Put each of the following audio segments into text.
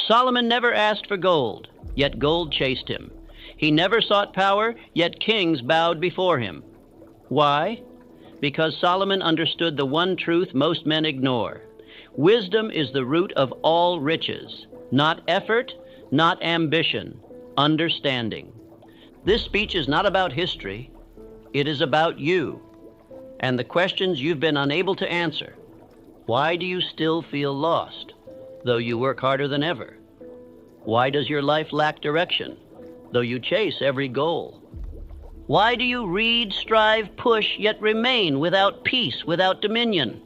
Solomon never asked for gold, yet gold chased him. He never sought power, yet kings bowed before him. Why? Because Solomon understood the one truth most men ignore. Wisdom is the root of all riches, not effort, not ambition, understanding. This speech is not about history. It is about you and the questions you've been unable to answer. Why do you still feel lost, though you work harder than ever? Why does your life lack direction, though you chase every goal? Why do you read, strive, push, yet remain without peace, without dominion?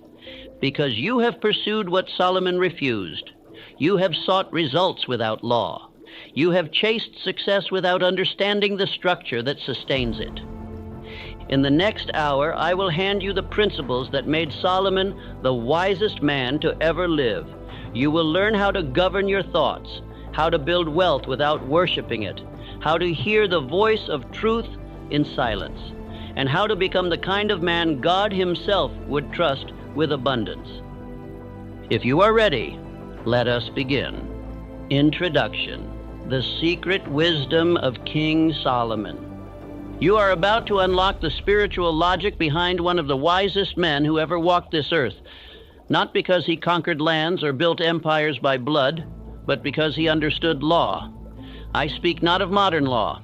Because you have pursued what Solomon refused. You have sought results without law. You have chased success without understanding the structure that sustains it. In the next hour, I will hand you the principles that made Solomon the wisest man to ever live. You will learn how to govern your thoughts, how to build wealth without worshiping it, how to hear the voice of truth in silence, and how to become the kind of man God Himself would trust with abundance. If you are ready, let us begin. Introduction: The Secret Wisdom of King Solomon. You are about to unlock the spiritual logic behind one of the wisest men who ever walked this earth, not because he conquered lands or built empires by blood, but because he understood law. I speak not of modern law.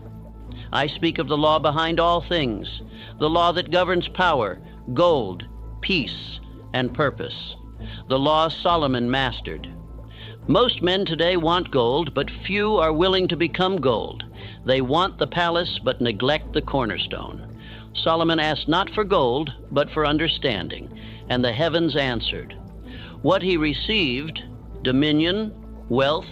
I speak of the law behind all things, the law that governs power, gold, peace, and purpose. The law Solomon mastered. Most men today want gold, but few are willing to become gold. They want the palace, but neglect the cornerstone. Solomon asked not for gold, but for understanding, and the heavens answered. What he received, dominion, wealth,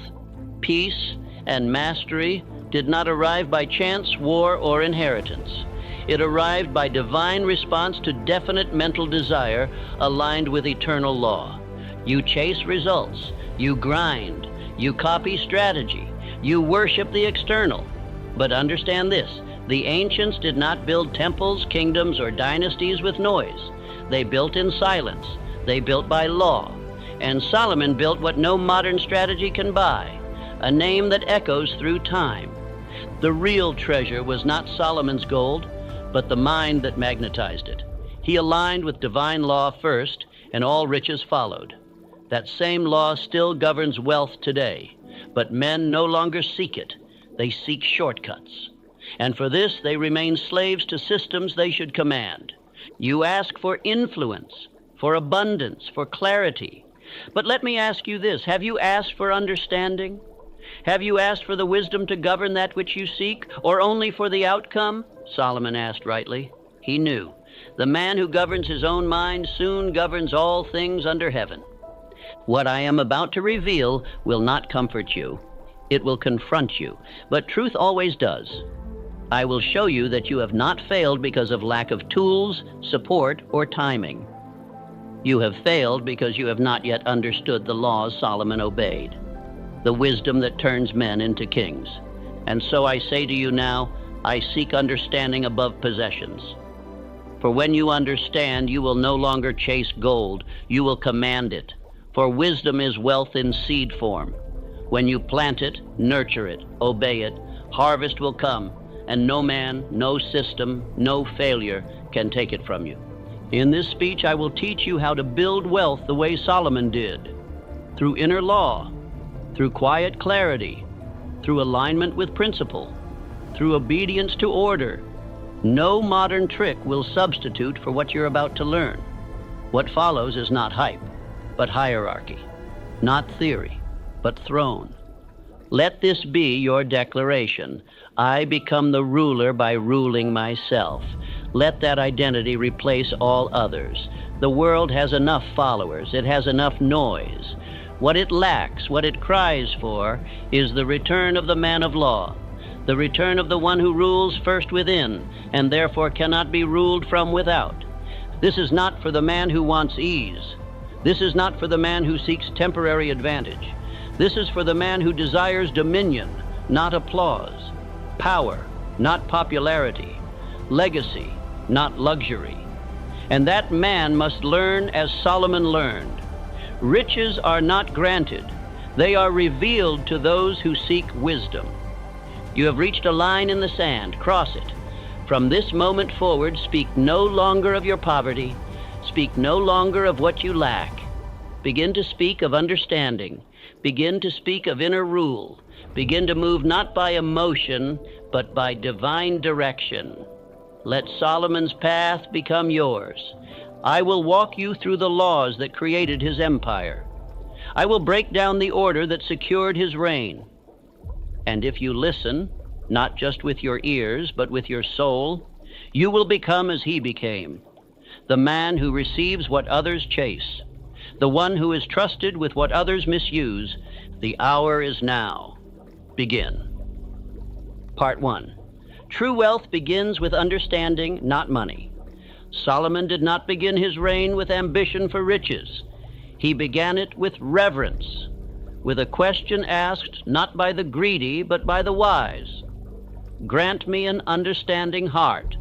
peace, and mastery, did not arrive by chance, war, or inheritance. It arrived by divine response to definite mental desire aligned with eternal law. You chase results. You grind. You copy strategy. You worship the external. But understand this: the ancients did not build temples, kingdoms, or dynasties with noise. They built in silence. They built by law. And Solomon built what no modern strategy can buy: a name that echoes through time. The real treasure was not Solomon's gold, but the mind that magnetized it. He aligned with divine law first, and all riches followed. That same law still governs wealth today, but men no longer seek it. They seek shortcuts. And for this, they remain slaves to systems they should command. You ask for influence, for abundance, for clarity. But let me ask you this: have you asked for understanding? Have you asked for the wisdom to govern that which you seek, or only for the outcome? Solomon asked rightly. He knew. The man who governs his own mind soon governs all things under heaven. What I am about to reveal will not comfort you. It will confront you, but truth always does. I will show you that you have not failed because of lack of tools, support, or timing. You have failed because you have not yet understood the laws Solomon obeyed, the wisdom that turns men into kings. And so I say to you now, I seek understanding above possessions. For when you understand, you will no longer chase gold, you will command it. For wisdom is wealth in seed form. When you plant it, nurture it, obey it, harvest will come, and no man, no system, no failure can take it from you. In this speech, I will teach you how to build wealth the way Solomon did, through inner law, through quiet clarity, through alignment with principle, through obedience to order. No modern trick will substitute for what you're about to learn. What follows is not hype, but hierarchy, not theory, but throne. Let this be your declaration: I become the ruler by ruling myself. Let that identity replace all others. The world has enough followers. It has enough noise. What it lacks, what it cries for, is the return of the man of law, the return of the one who rules first within, and therefore cannot be ruled from without. This is not for the man who wants ease. This is not for the man who seeks temporary advantage. This is for the man who desires dominion, not applause, power, not popularity, legacy, not luxury. And that man must learn as Solomon learned. Riches are not granted. They are revealed to those who seek wisdom. You have reached a line in the sand. Cross it. From this moment forward, speak no longer of your poverty. Speak no longer of what you lack. Begin to speak of understanding. Begin to speak of inner rule. Begin to move not by emotion, but by divine direction. Let Solomon's path become yours. I will walk you through the laws that created his empire. I will break down the order that secured his reign. And if you listen, not just with your ears, but with your soul, you will become as he became, the man who receives what others chase, the one who is trusted with what others misuse. The hour is now. Begin. Part 1. True wealth begins with understanding, not money. Solomon did not begin his reign with ambition for riches. He began it with reverence, with a question asked not by the greedy, but by the wise. Grant me an understanding heart.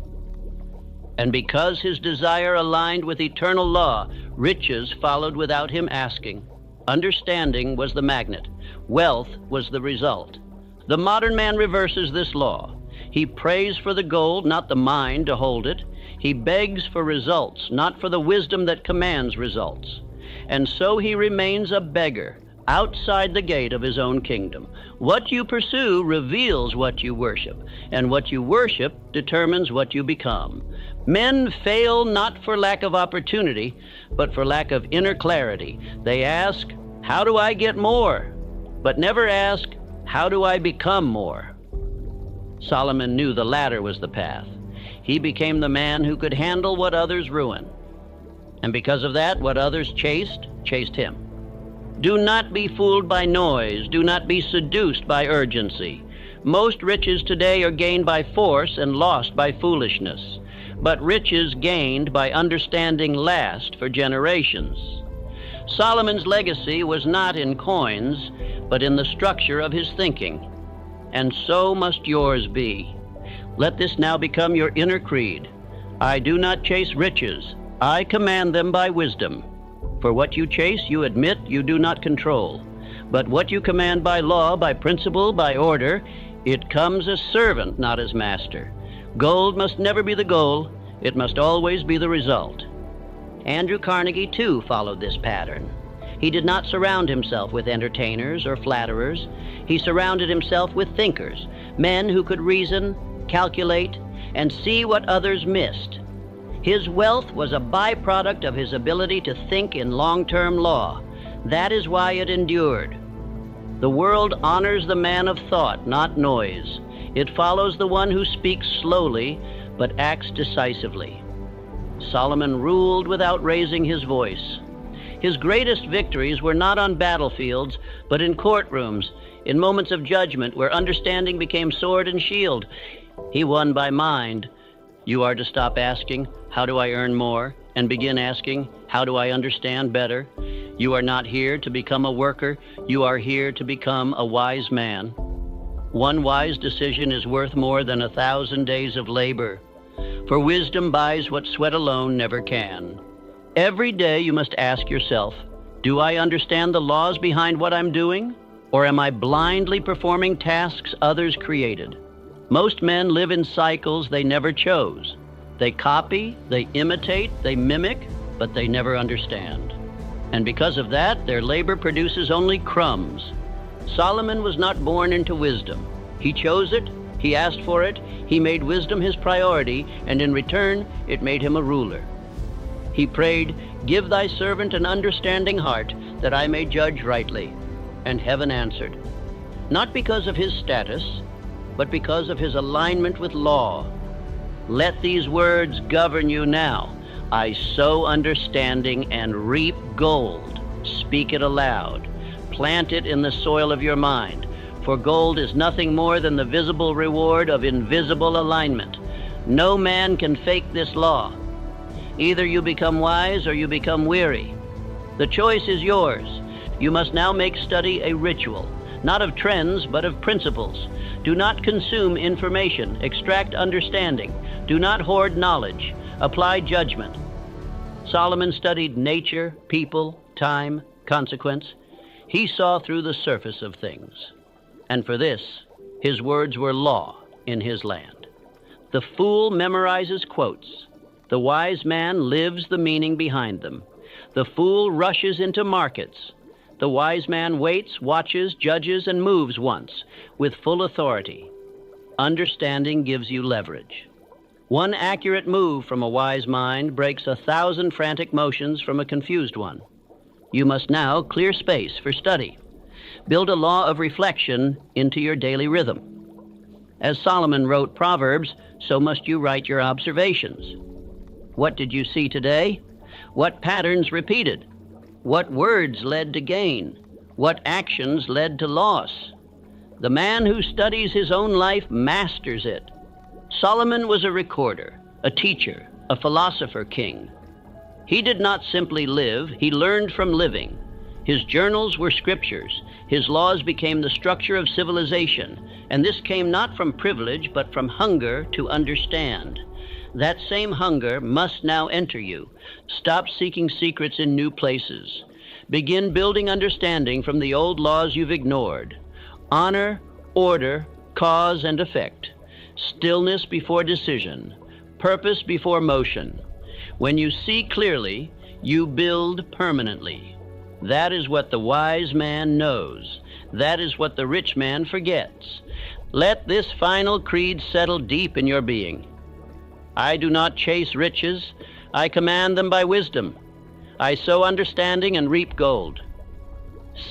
And because his desire aligned with eternal law, riches followed without him asking. Understanding was the magnet. Wealth was the result. The modern man reverses this law. He prays for the gold, not the mind to hold it. He begs for results, not for the wisdom that commands results. And so he remains a beggar, outside the gate of his own kingdom. What you pursue reveals what you worship, and what you worship determines what you become. Men fail not for lack of opportunity, but for lack of inner clarity. They ask, how do I get more? But never ask, how do I become more? Solomon knew the latter was the path. He became the man who could handle what others ruin. And because of that, what others chased him. Do not be fooled by noise. Do not be seduced by urgency. Most riches today are gained by force and lost by foolishness. But riches gained by understanding last for generations. Solomon's legacy was not in coins, but in the structure of his thinking. And so must yours be. Let this now become your inner creed. I do not chase riches. I command them by wisdom. For what you chase, you admit you do not control. But what you command by law, by principle, by order, it comes as servant, not as master. Gold must never be the goal. It must always be the result. Andrew Carnegie, too, followed this pattern. He did not surround himself with entertainers or flatterers. He surrounded himself with thinkers, men who could reason, calculate, and see what others missed. His wealth was a byproduct of his ability to think in long-term law. That is why it endured. The world honors the man of thought, not noise. It follows the one who speaks slowly, but acts decisively. Solomon ruled without raising his voice. His greatest victories were not on battlefields, but in courtrooms, in moments of judgment where understanding became sword and shield. He won by mind. You are to stop asking, how do I earn more? And begin asking, how do I understand better? You are not here to become a worker. You are here to become a wise man. One wise decision is worth more than 1,000 days of labor. For wisdom buys what sweat alone never can. Every day you must ask yourself, do I understand the laws behind what I'm doing? Or am I blindly performing tasks others created? Most men live in cycles they never chose. They copy, they imitate, they mimic, but they never understand. And because of that, their labor produces only crumbs. Solomon was not born into wisdom. He chose it, he asked for it, he made wisdom his priority, and in return, it made him a ruler. He prayed, give thy servant an understanding heart, that I may judge rightly. And heaven answered, not because of his status, but because of his alignment with law. Let these words govern you now. I sow understanding and reap gold. Speak it aloud. Plant it in the soil of your mind. For gold is nothing more than the visible reward of invisible alignment. No man can fake this law. Either you become wise or you become weary. The choice is yours. You must now make study a ritual, not of trends, but of principles. Do not consume information, extract understanding. Do not hoard knowledge, apply judgment. Solomon studied nature, people, time, consequence. He saw through the surface of things, and for this, his words were law in his land. The fool memorizes quotes. The wise man lives the meaning behind them. The fool rushes into markets. The wise man waits, watches, judges, and moves once with full authority. Understanding gives you leverage. One accurate move from a wise mind breaks 1,000 frantic motions from a confused one. You must now clear space for study. Build a law of reflection into your daily rhythm. As Solomon wrote Proverbs, so must you write your observations. What did you see today? What patterns repeated? What words led to gain? What actions led to loss? The man who studies his own life masters it. Solomon was a recorder, a teacher, a philosopher king. He did not simply live, he learned from living. His journals were scriptures. His laws became the structure of civilization, and this came not from privilege, but from hunger to understand. That same hunger must now enter you. Stop seeking secrets in new places. Begin building understanding from the old laws you've ignored. Honor, order, cause and effect. Stillness before decision. Purpose before motion. When you see clearly, you build permanently. That is what the wise man knows. That is what the rich man forgets. Let this final creed settle deep in your being. I do not chase riches. I command them by wisdom. I sow understanding and reap gold.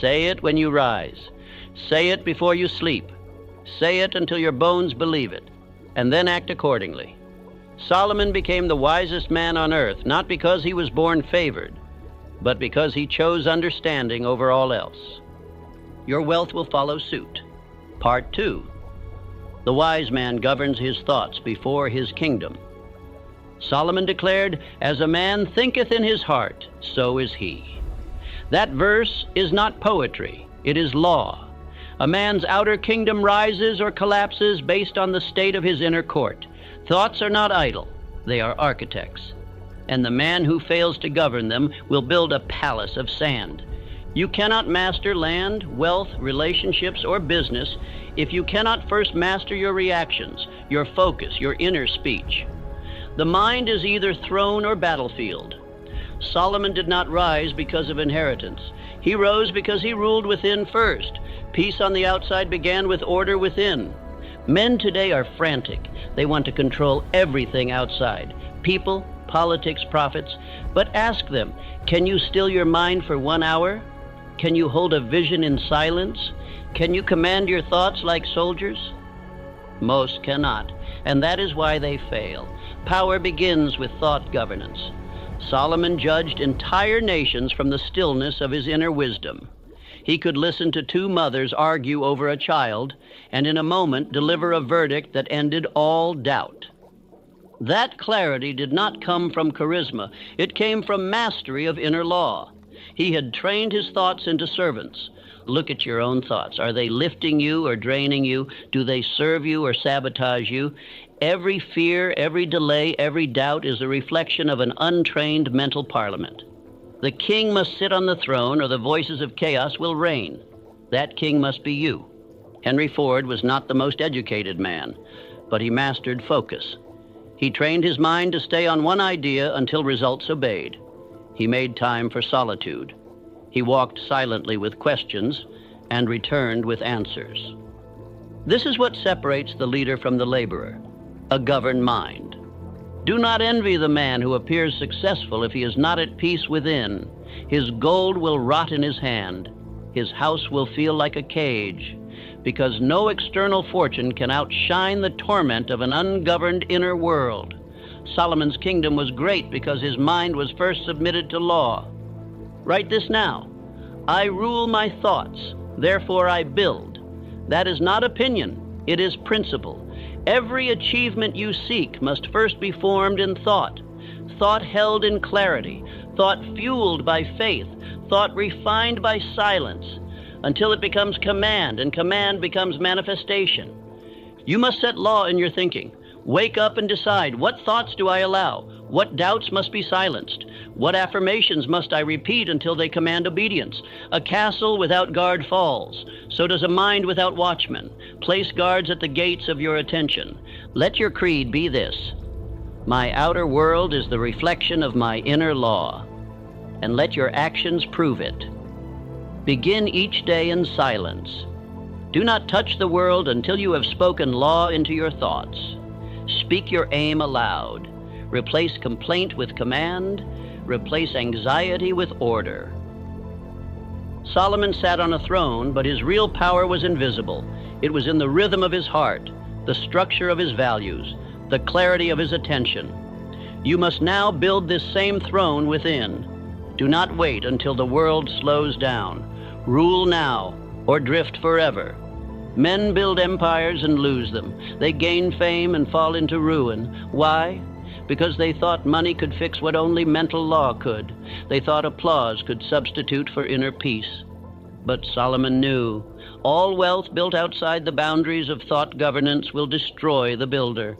Say it when you rise. Say it before you sleep. Say it until your bones believe it, and then act accordingly. Solomon became the wisest man on earth, not because he was born favored, but because he chose understanding over all else. Your wealth will follow suit. Part 2. The wise man governs his thoughts before his kingdom. Solomon declared, "As a man thinketh in his heart, so is he." That verse is not poetry, it is law. A man's outer kingdom rises or collapses based on the state of his inner court. Thoughts are not idle, they are architects. And the man who fails to govern them will build a palace of sand. You cannot master land, wealth, relationships, or business if you cannot first master your reactions, your focus, your inner speech. The mind is either throne or battlefield. Solomon did not rise because of inheritance. He rose because he ruled within first. Peace on the outside began with order within. Men today are frantic. They want to control everything outside. People, politics, profits. But ask them, can you still your mind for 1 hour? Can you hold a vision in silence? Can you command your thoughts like soldiers? Most cannot, and that is why they fail. Power begins with thought governance. Solomon judged entire nations from the stillness of his inner wisdom. He could listen to 2 mothers argue over a child, and in a moment deliver a verdict that ended all doubt. That clarity did not come from charisma. It came from mastery of inner law. He had trained his thoughts into servants. Look at your own thoughts. Are they lifting you or draining you? Do they serve you or sabotage you? Every fear, every delay, every doubt is a reflection of an untrained mental parliament. The king must sit on the throne or the voices of chaos will reign. That king must be you. Henry Ford was not the most educated man, but he mastered focus. He trained his mind to stay on one idea until results obeyed. He made time for solitude. He walked silently with questions and returned with answers. This is what separates the leader from the laborer, a governed mind. Do not envy the man who appears successful if he is not at peace within. His gold will rot in his hand. His house will feel like a cage, because no external fortune can outshine the torment of an ungoverned inner world. Solomon's kingdom was great because his mind was first submitted to law. Write this now. I rule my thoughts, therefore I build. That is not opinion, it is principle. Every achievement you seek must first be formed in thought. Thought held in clarity, thought fueled by faith, thought refined by silence, until it becomes command, and command becomes manifestation. You must set law in your thinking. Wake up and decide, what thoughts do I allow? What doubts must be silenced? What affirmations must I repeat until they command obedience? A castle without guard falls. So does a mind without watchmen. Place guards at the gates of your attention. Let your creed be this: my outer world is the reflection of my inner law, and let your actions prove it. Begin each day in silence. Do not touch the world until you have spoken law into your thoughts. Speak your aim aloud. Replace complaint with command. Replace anxiety with order. Solomon sat on a throne, but his real power was invisible. It was in the rhythm of his heart, the structure of his values, the clarity of his attention. You must now build this same throne within. Do not wait until the world slows down. Rule now, or drift forever. Men build empires and lose them. They gain fame and fall into ruin. Why? Because they thought money could fix what only mental law could. They thought applause could substitute for inner peace. But Solomon knew all wealth built outside the boundaries of thought governance will destroy the builder.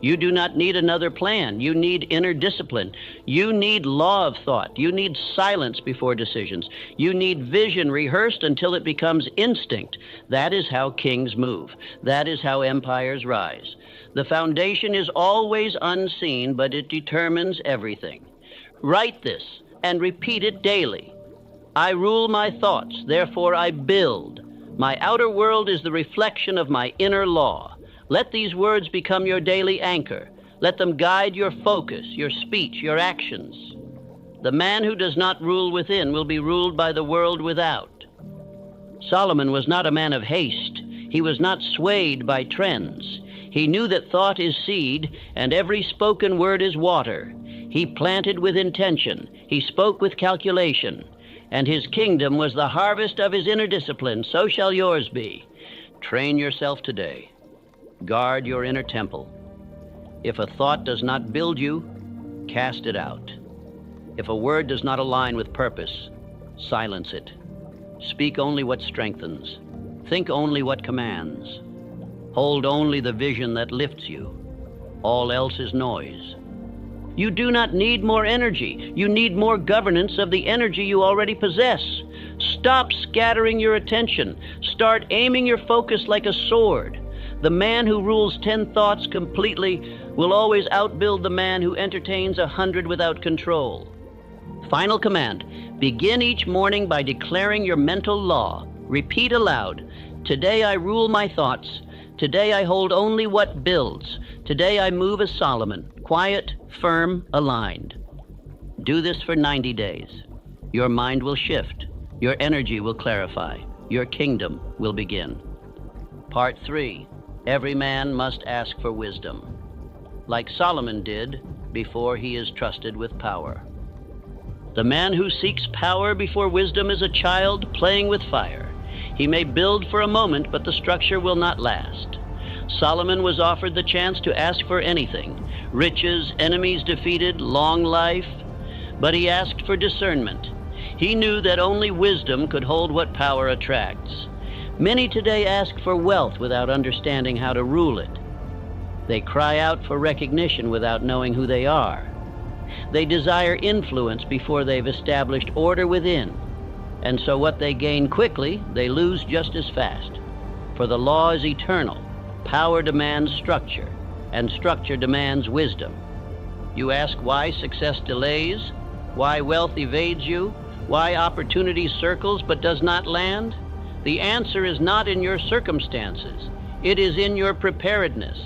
You do not need another plan. You need inner discipline. You need law of thought. You need silence before decisions. You need vision rehearsed until it becomes instinct. That is how kings move. That is how empires rise. The foundation is always unseen, but it determines everything. Write this and repeat it daily. I rule my thoughts, therefore I build. My outer world is the reflection of my inner law. Let these words become your daily anchor. Let them guide your focus, your speech, your actions. The man who does not rule within will be ruled by the world without. Solomon was not a man of haste. He was not swayed by trends. He knew that thought is seed and every spoken word is water. He planted with intention. He spoke with calculation. And his kingdom was the harvest of his inner discipline. So shall yours be. Train yourself today. Guard your inner temple. If a thought does not build you, cast it out. If a word does not align with purpose, silence it. Speak only what strengthens. Think only what commands. Hold only the vision that lifts you. All else is noise. You do not need more energy. You need more governance of the energy you already possess. Stop scattering your attention. Start aiming your focus like a sword. The man who rules 10 thoughts completely will always outbuild the man who entertains 100 without control. Final command: begin each morning by declaring your mental law. Repeat aloud: today I rule my thoughts. Today I hold only what builds. Today I move as Solomon, quiet, firm, aligned. Do this for 90 days. Your mind will shift. Your energy will clarify. Your kingdom will begin. Part 3. Every man must ask for wisdom, like Solomon did before he is trusted with power. The man who seeks power before wisdom is a child playing with fire. He may build for a moment, but the structure will not last. Solomon was offered the chance to ask for anything: riches, enemies defeated, long life. But he asked for discernment. He knew that only wisdom could hold what power attracts. Many today ask for wealth without understanding how to rule it. They cry out for recognition without knowing who they are. They desire influence before they've established order within. And so what they gain quickly, they lose just as fast. For the law is eternal. Power demands structure, and structure demands wisdom. You ask why success delays, why wealth evades you, why opportunity circles but does not land? The answer is not in your circumstances. It is in your preparedness.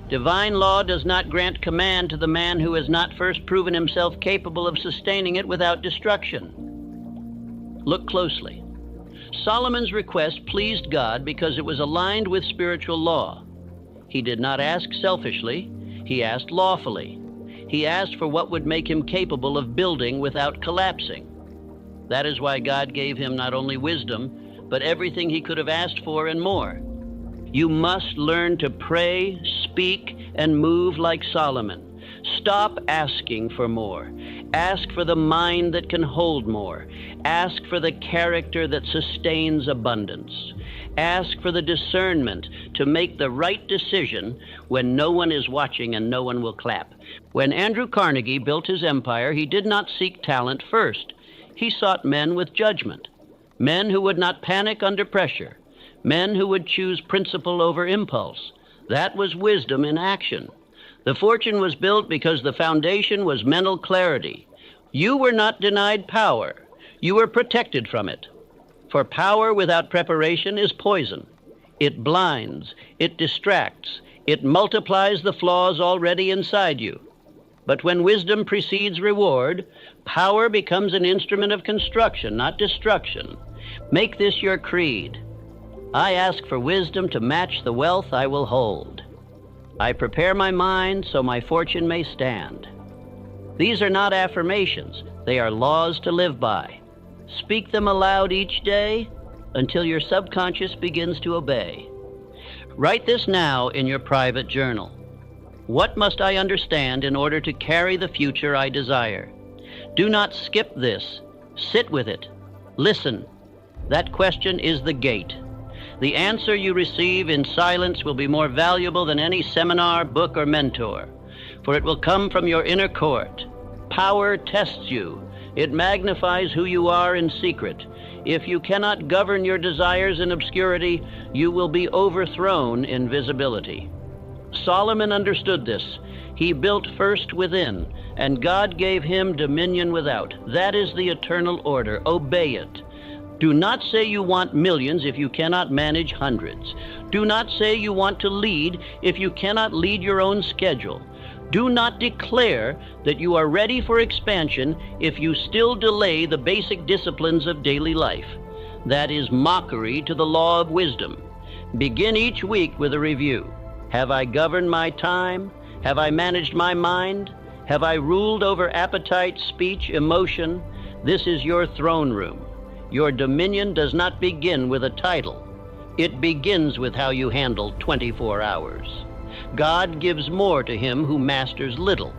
Divine law does not grant command to the man who has not first proven himself capable of sustaining it without destruction. Look closely. Solomon's request pleased God because it was aligned with spiritual law. He did not ask selfishly. He asked lawfully. He asked for what would make him capable of building without collapsing. That is why God gave him not only wisdom, but everything he could have asked for and more. You must learn to pray, speak, and move like Solomon. Stop asking for more. Ask for the mind that can hold more. Ask for the character that sustains abundance. Ask for the discernment to make the right decision when no one is watching and no one will clap. When Andrew Carnegie built his empire, he did not seek talent first. He sought men with judgment, men who would not panic under pressure, men who would choose principle over impulse. That was wisdom in action. The fortune was built because the foundation was mental clarity. You were not denied power. You were protected from it. For power without preparation is poison. It blinds, it distracts, it multiplies the flaws already inside you. But when wisdom precedes reward, power becomes an instrument of construction, not destruction. Make this your creed. I ask for wisdom to match the wealth I will hold. I prepare my mind so my fortune may stand. These are not affirmations. They are laws to live by. Speak them aloud each day until your subconscious begins to obey. Write this now in your private journal. What must I understand in order to carry the future I desire? Do not skip this. Sit with it. Listen. That question is the gate. The answer you receive in silence will be more valuable than any seminar, book, or mentor, for it will come from your inner court. Power tests you. It magnifies who you are in secret. If you cannot govern your desires in obscurity, you will be overthrown in visibility. Solomon understood this. He built first within, and God gave him dominion without. That is the eternal order. Obey it. Do not say you want millions if you cannot manage hundreds. Do not say you want to lead if you cannot lead your own schedule. Do not declare that you are ready for expansion if you still delay the basic disciplines of daily life. That is mockery to the law of wisdom. Begin each week with a review. Have I governed my time? Have I managed my mind? Have I ruled over appetite, speech, emotion? This is your throne room. Your dominion does not begin with a title. It begins with how you handle 24 hours. God gives more to him who masters little.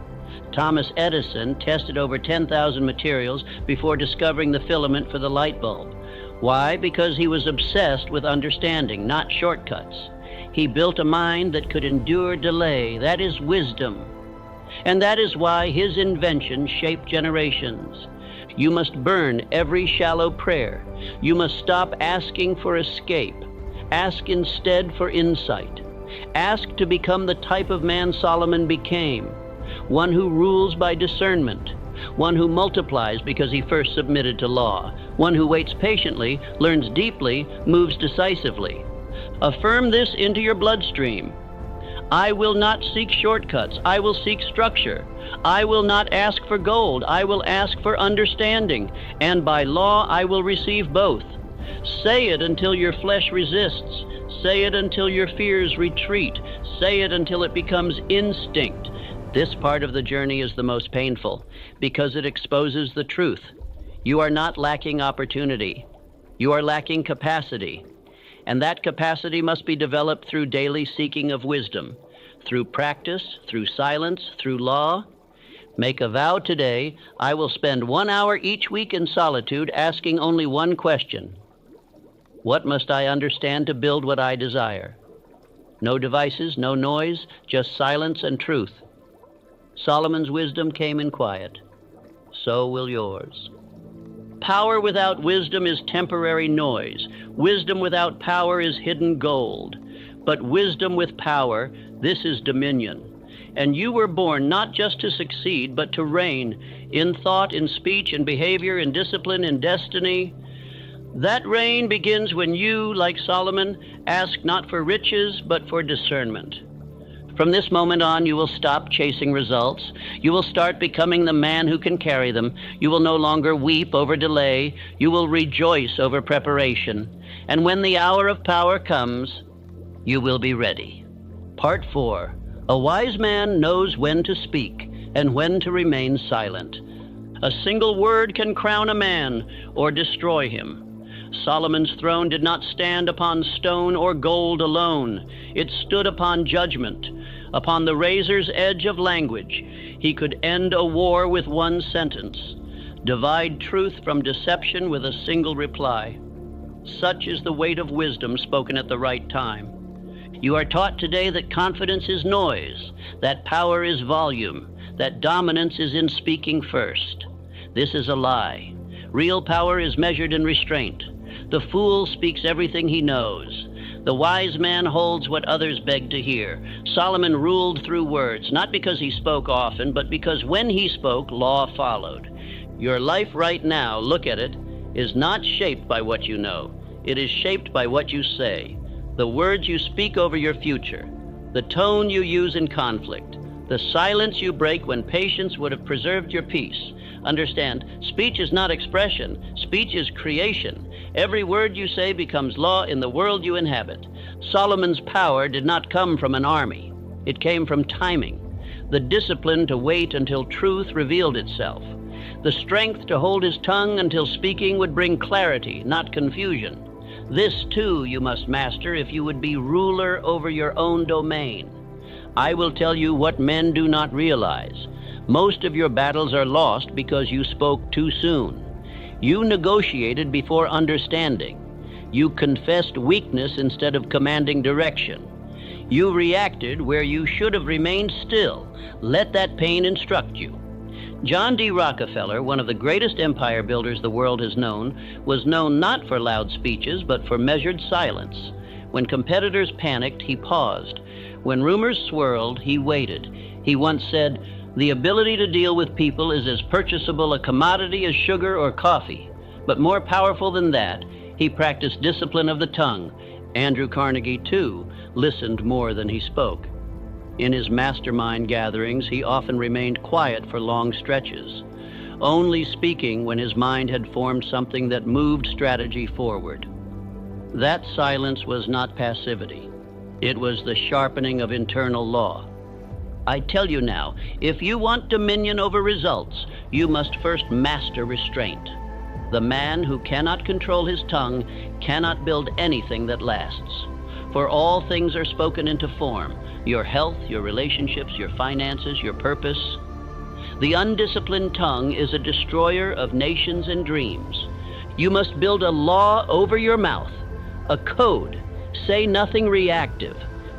Thomas Edison tested over 10,000 materials before discovering the filament for the light bulb. Why? Because he was obsessed with understanding, not shortcuts. He built a mind that could endure delay. That is wisdom. And that is why his invention shaped generations. You must burn every shallow prayer. You must stop asking for escape. Ask instead for insight. Ask to become the type of man Solomon became, one who rules by discernment, one who multiplies because he first submitted to law, one who waits patiently, learns deeply, moves decisively. Affirm this into your bloodstream. I will not seek shortcuts. I will seek structure. I will not ask for gold. I will ask for understanding. And by law, I will receive both. Say it until your flesh resists. Say it until your fears retreat. Say it until it becomes instinct. This part of the journey is the most painful because it exposes the truth. You are not lacking opportunity. You are lacking capacity. And that capacity must be developed through daily seeking of wisdom, through practice, through silence, through law. Make a vow today, I will spend 1 hour each week in solitude asking only one question. What must I understand to build what I desire? No devices, no noise, just silence and truth. Solomon's wisdom came in quiet. So will yours. Power without wisdom is temporary noise. Wisdom without power is hidden gold. But wisdom with power, this is dominion. And you were born not just to succeed, but to reign in thought, in speech, in behavior, in discipline, in destiny. That reign begins when you, like Solomon, ask not for riches, but for discernment. From this moment on, you will stop chasing results. You will start becoming the man who can carry them. You will no longer weep over delay. You will rejoice over preparation. And when the hour of power comes, you will be ready. Part 4. A wise man knows when to speak and when to remain silent. A single word can crown a man or destroy him. Solomon's throne did not stand upon stone or gold alone. It stood upon judgment. Upon the razor's edge of language, he could end a war with one sentence, divide truth from deception with a single reply. Such is the weight of wisdom spoken at the right time. You are taught today that confidence is noise, that power is volume, that dominance is in speaking first. This is a lie. Real power is measured in restraint. The fool speaks everything he knows. The wise man holds what others beg to hear. Solomon ruled through words, not because he spoke often, but because when he spoke, law followed. Your life right now, look at it, is not shaped by what you know. It is shaped by what you say. The words you speak over your future, the tone you use in conflict, the silence you break when patience would have preserved your peace. Understand, speech is not expression. Speech is creation. Every word you say becomes law in the world you inhabit. Solomon's power did not come from an army. It came from timing, the discipline to wait until truth revealed itself, the strength to hold his tongue until speaking would bring clarity, not confusion. This, too, you must master if you would be ruler over your own domain. I will tell you what men do not realize. Most of your battles are lost because you spoke too soon. You negotiated before understanding. You confessed weakness instead of commanding direction. You reacted where you should have remained still. Let that pain instruct you. John D. Rockefeller, one of the greatest empire builders the world has known, was known not for loud speeches, but for measured silence. When competitors panicked, he paused. When rumors swirled, he waited. He once said, "The ability to deal with people is as purchasable a commodity as sugar or coffee." But more powerful than that, he practiced discipline of the tongue. Andrew Carnegie, too, listened more than he spoke. In his mastermind gatherings, he often remained quiet for long stretches, only speaking when his mind had formed something that moved strategy forward. That silence was not passivity. It was the sharpening of internal law. I tell you now, if you want dominion over results, you must first master restraint. The man who cannot control his tongue cannot build anything that lasts. For all things are spoken into form: your health, your relationships, your finances, your purpose. The undisciplined tongue is a destroyer of nations and dreams. You must build a law over your mouth, a code. Say nothing reactive.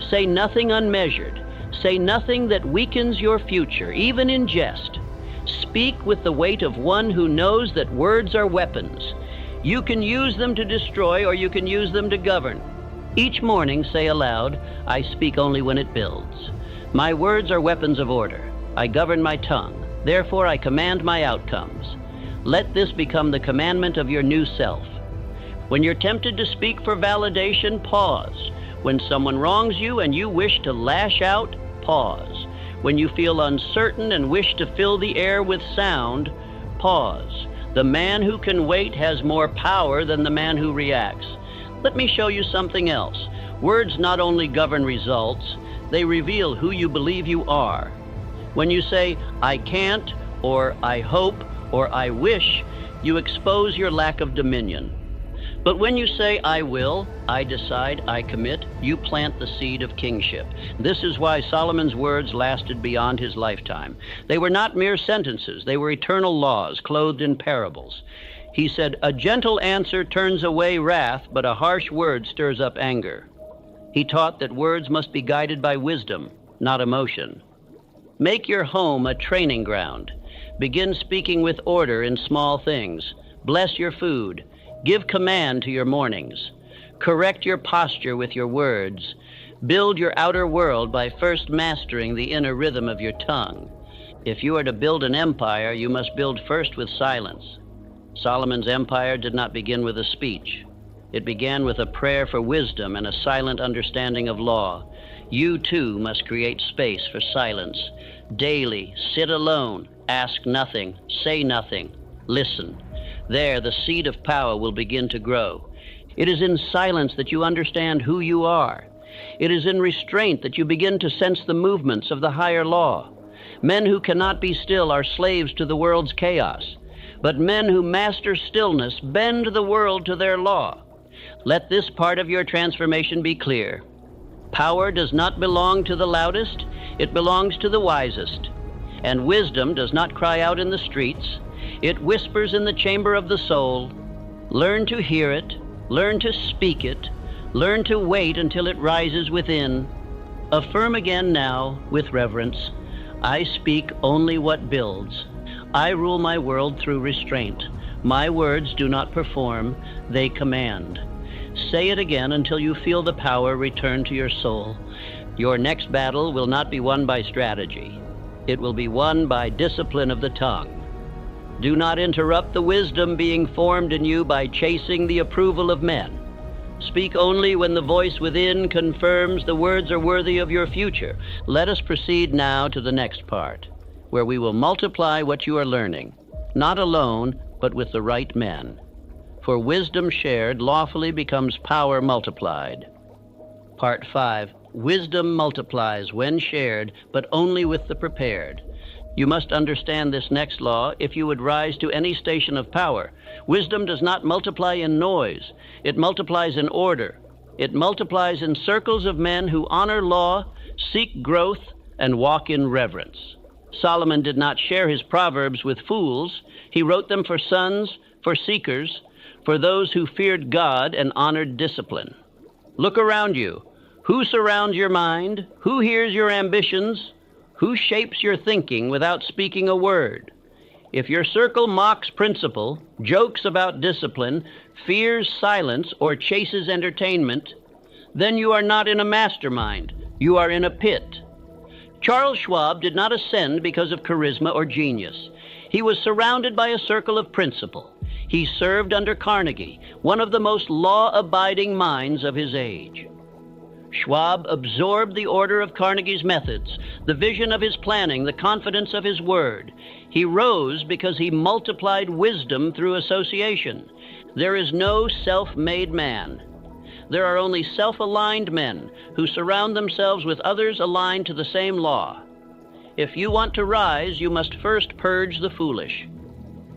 Say nothing unmeasured. Say nothing that weakens your future, even in jest. Speak with the weight of one who knows that words are weapons. You can use them to destroy, or you can use them to govern. Each morning say aloud, "I speak only when it builds." My words are weapons of order. I govern my tongue. Therefore I command my outcomes. Let this become the commandment of your new self. When you're tempted to speak for validation, pause. When someone wrongs you and you wish to lash out, pause. When you feel uncertain and wish to fill the air with sound, pause. The man who can wait has more power than the man who reacts. Let me show you something else. Words not only govern results, they reveal who you believe you are. When you say, "I can't," or "I hope," or "I wish," you expose your lack of dominion. But when you say, "I will," "I decide," "I commit," you plant the seed of kingship. This is why Solomon's words lasted beyond his lifetime. They were not mere sentences. They were eternal laws clothed in parables. He said, "A gentle answer turns away wrath, but a harsh word stirs up anger." He taught that words must be guided by wisdom, not emotion. Make your home a training ground. Begin speaking with order in small things. Bless your food. Give command to your mornings. Correct your posture with your words. Build your outer world by first mastering the inner rhythm of your tongue. If you are to build an empire, you must build first with silence. Solomon's empire did not begin with a speech. It began with a prayer for wisdom and a silent understanding of law. You, too, must create space for silence. Daily, sit alone, ask nothing, say nothing, listen. There, the seed of power will begin to grow. It is in silence that you understand who you are. It is in restraint that you begin to sense the movements of the higher law. Men who cannot be still are slaves to the world's chaos. But men who master stillness bend the world to their law. Let this part of your transformation be clear. Power does not belong to the loudest, it belongs to the wisest. And wisdom does not cry out in the streets, it whispers in the chamber of the soul. Learn to hear it, learn to speak it, learn to wait until it rises within. Affirm again now, with reverence, I speak only what builds. I rule my world through restraint. My words do not perform, they command. Say it again until you feel the power return to your soul. Your next battle will not be won by strategy. It will be won by discipline of the tongue. Do not interrupt the wisdom being formed in you by chasing the approval of men. Speak only when the voice within confirms the words are worthy of your future. Let us proceed now to the next part, where we will multiply what you are learning, not alone, but with the right men. For wisdom shared lawfully becomes power multiplied. Part 5. Wisdom multiplies when shared, but only with the prepared. You must understand this next law if you would rise to any station of power. Wisdom does not multiply in noise. It multiplies in order. It multiplies in circles of men who honor law, seek growth, and walk in reverence. Solomon did not share his proverbs with fools. He wrote them for sons, for seekers, for those who feared God and honored discipline. Look around you. Who surrounds your mind? Who hears your ambitions? Who shapes your thinking without speaking a word? If your circle mocks principle, jokes about discipline, fears silence, or chases entertainment, then you are not in a mastermind. You are in a pit. Charles Schwab did not ascend because of charisma or genius. He was surrounded by a circle of principle. He served under Carnegie, one of the most law-abiding minds of his age. Schwab absorbed the order of Carnegie's methods, the vision of his planning, the confidence of his word. He rose because he multiplied wisdom through association. There is no self-made man. There are only self-aligned men who surround themselves with others aligned to the same law. If you want to rise, you must first purge the foolish.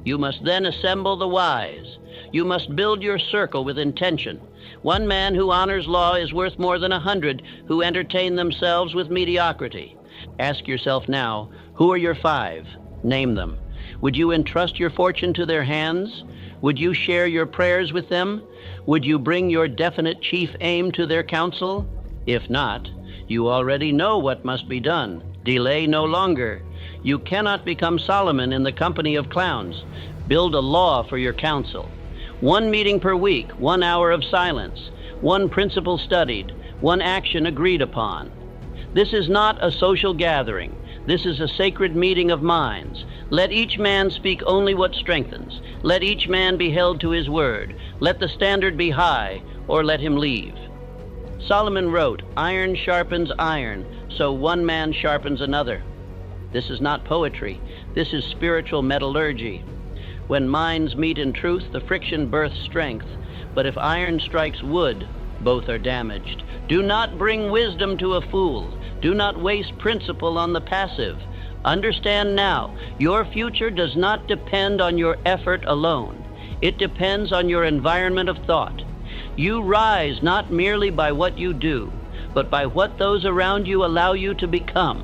You must then assemble the wise. You must build your circle with intention. One man who honors law is worth more than 100 who entertain themselves with mediocrity. Ask yourself now, who are your 5? Name them. Would you entrust your fortune to their hands? Would you share your prayers with them? Would you bring your definite chief aim to their counsel? If not, you already know what must be done. Delay no longer. You cannot become Solomon in the company of clowns. Build a law for your counsel. 1 meeting per week, 1 hour of silence, 1 principle studied, 1 action agreed upon. This is not a social gathering. This is a sacred meeting of minds. Let each man speak only what strengthens. Let each man be held to his word. Let the standard be high, or let him leave. Solomon wrote, "Iron sharpens iron, so one man sharpens another." This is not poetry. This is spiritual metallurgy. When minds meet in truth, the friction births strength. But if iron strikes wood, both are damaged. Do not bring wisdom to a fool. Do not waste principle on the passive. Understand now, your future does not depend on your effort alone. It depends on your environment of thought. You rise not merely by what you do, but by what those around you allow you to become.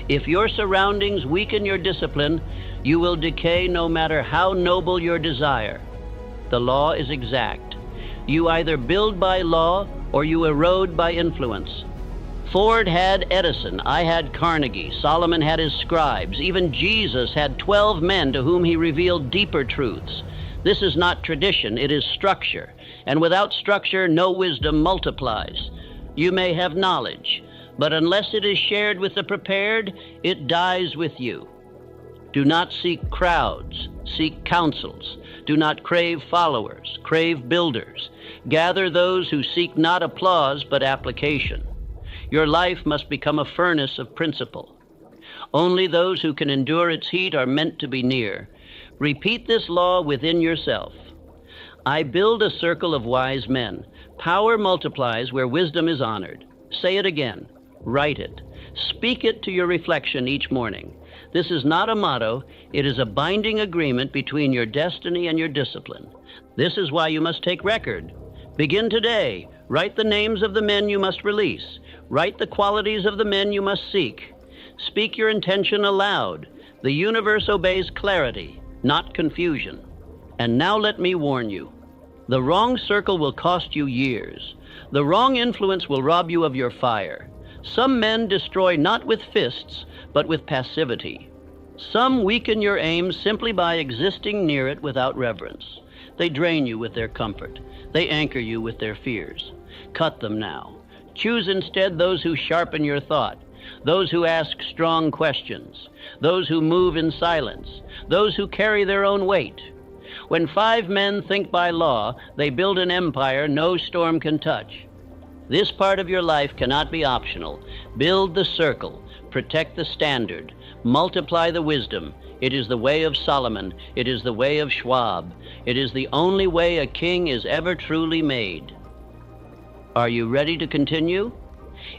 If your surroundings weaken your discipline, you will decay no matter how noble your desire. The law is exact. You either build by law or you erode by influence. Ford had Edison, I had Carnegie, Solomon had his scribes, even Jesus had 12 men to whom he revealed deeper truths. This is not tradition, it is structure, and without structure no wisdom multiplies. You may have knowledge, but unless it is shared with the prepared, it dies with you. Do not seek crowds, seek counsels. Do not crave followers, crave builders. Gather those who seek not applause, but application. Your life must become a furnace of principle. Only those who can endure its heat are meant to be near. Repeat this law within yourself. I build a circle of wise men. Power multiplies where wisdom is honored. Say it again. Write it. Speak it to your reflection each morning. This is not a motto, it is a binding agreement between your destiny and your discipline. This is why you must take record. Begin today. Write the names of the men you must release. Write the qualities of the men you must seek. Speak your intention aloud. The universe obeys clarity, not confusion. And now let me warn you. The wrong circle will cost you years. The wrong influence will rob you of your fire. Some men destroy not with fists, but with passivity. Some weaken your aim simply by existing near it without reverence. They drain you with their comfort. They anchor you with their fears. Cut them now. Choose instead those who sharpen your thought, those who ask strong questions, those who move in silence, those who carry their own weight. When 5 men think by law, they build an empire no storm can touch. This part of your life cannot be optional. Build the circle, protect the standard, multiply the wisdom. It is the way of Solomon. It is the way of Schwab. It is the only way a king is ever truly made. Are you ready to continue?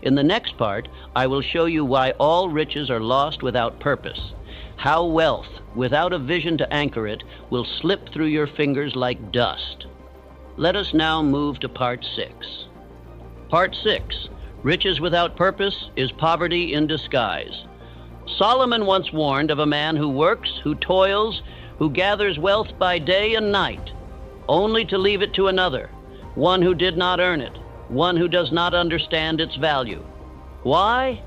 In the next part, I will show you why all riches are lost without purpose, how wealth, without a vision to anchor it, will slip through your fingers like dust. Let us now move to Part 6. Part 6, Riches Without Purpose is Poverty in Disguise. Solomon once warned of a man who works, who toils, who gathers wealth by day and night, only to leave it to another, one who did not earn it, one who does not understand its value. Why?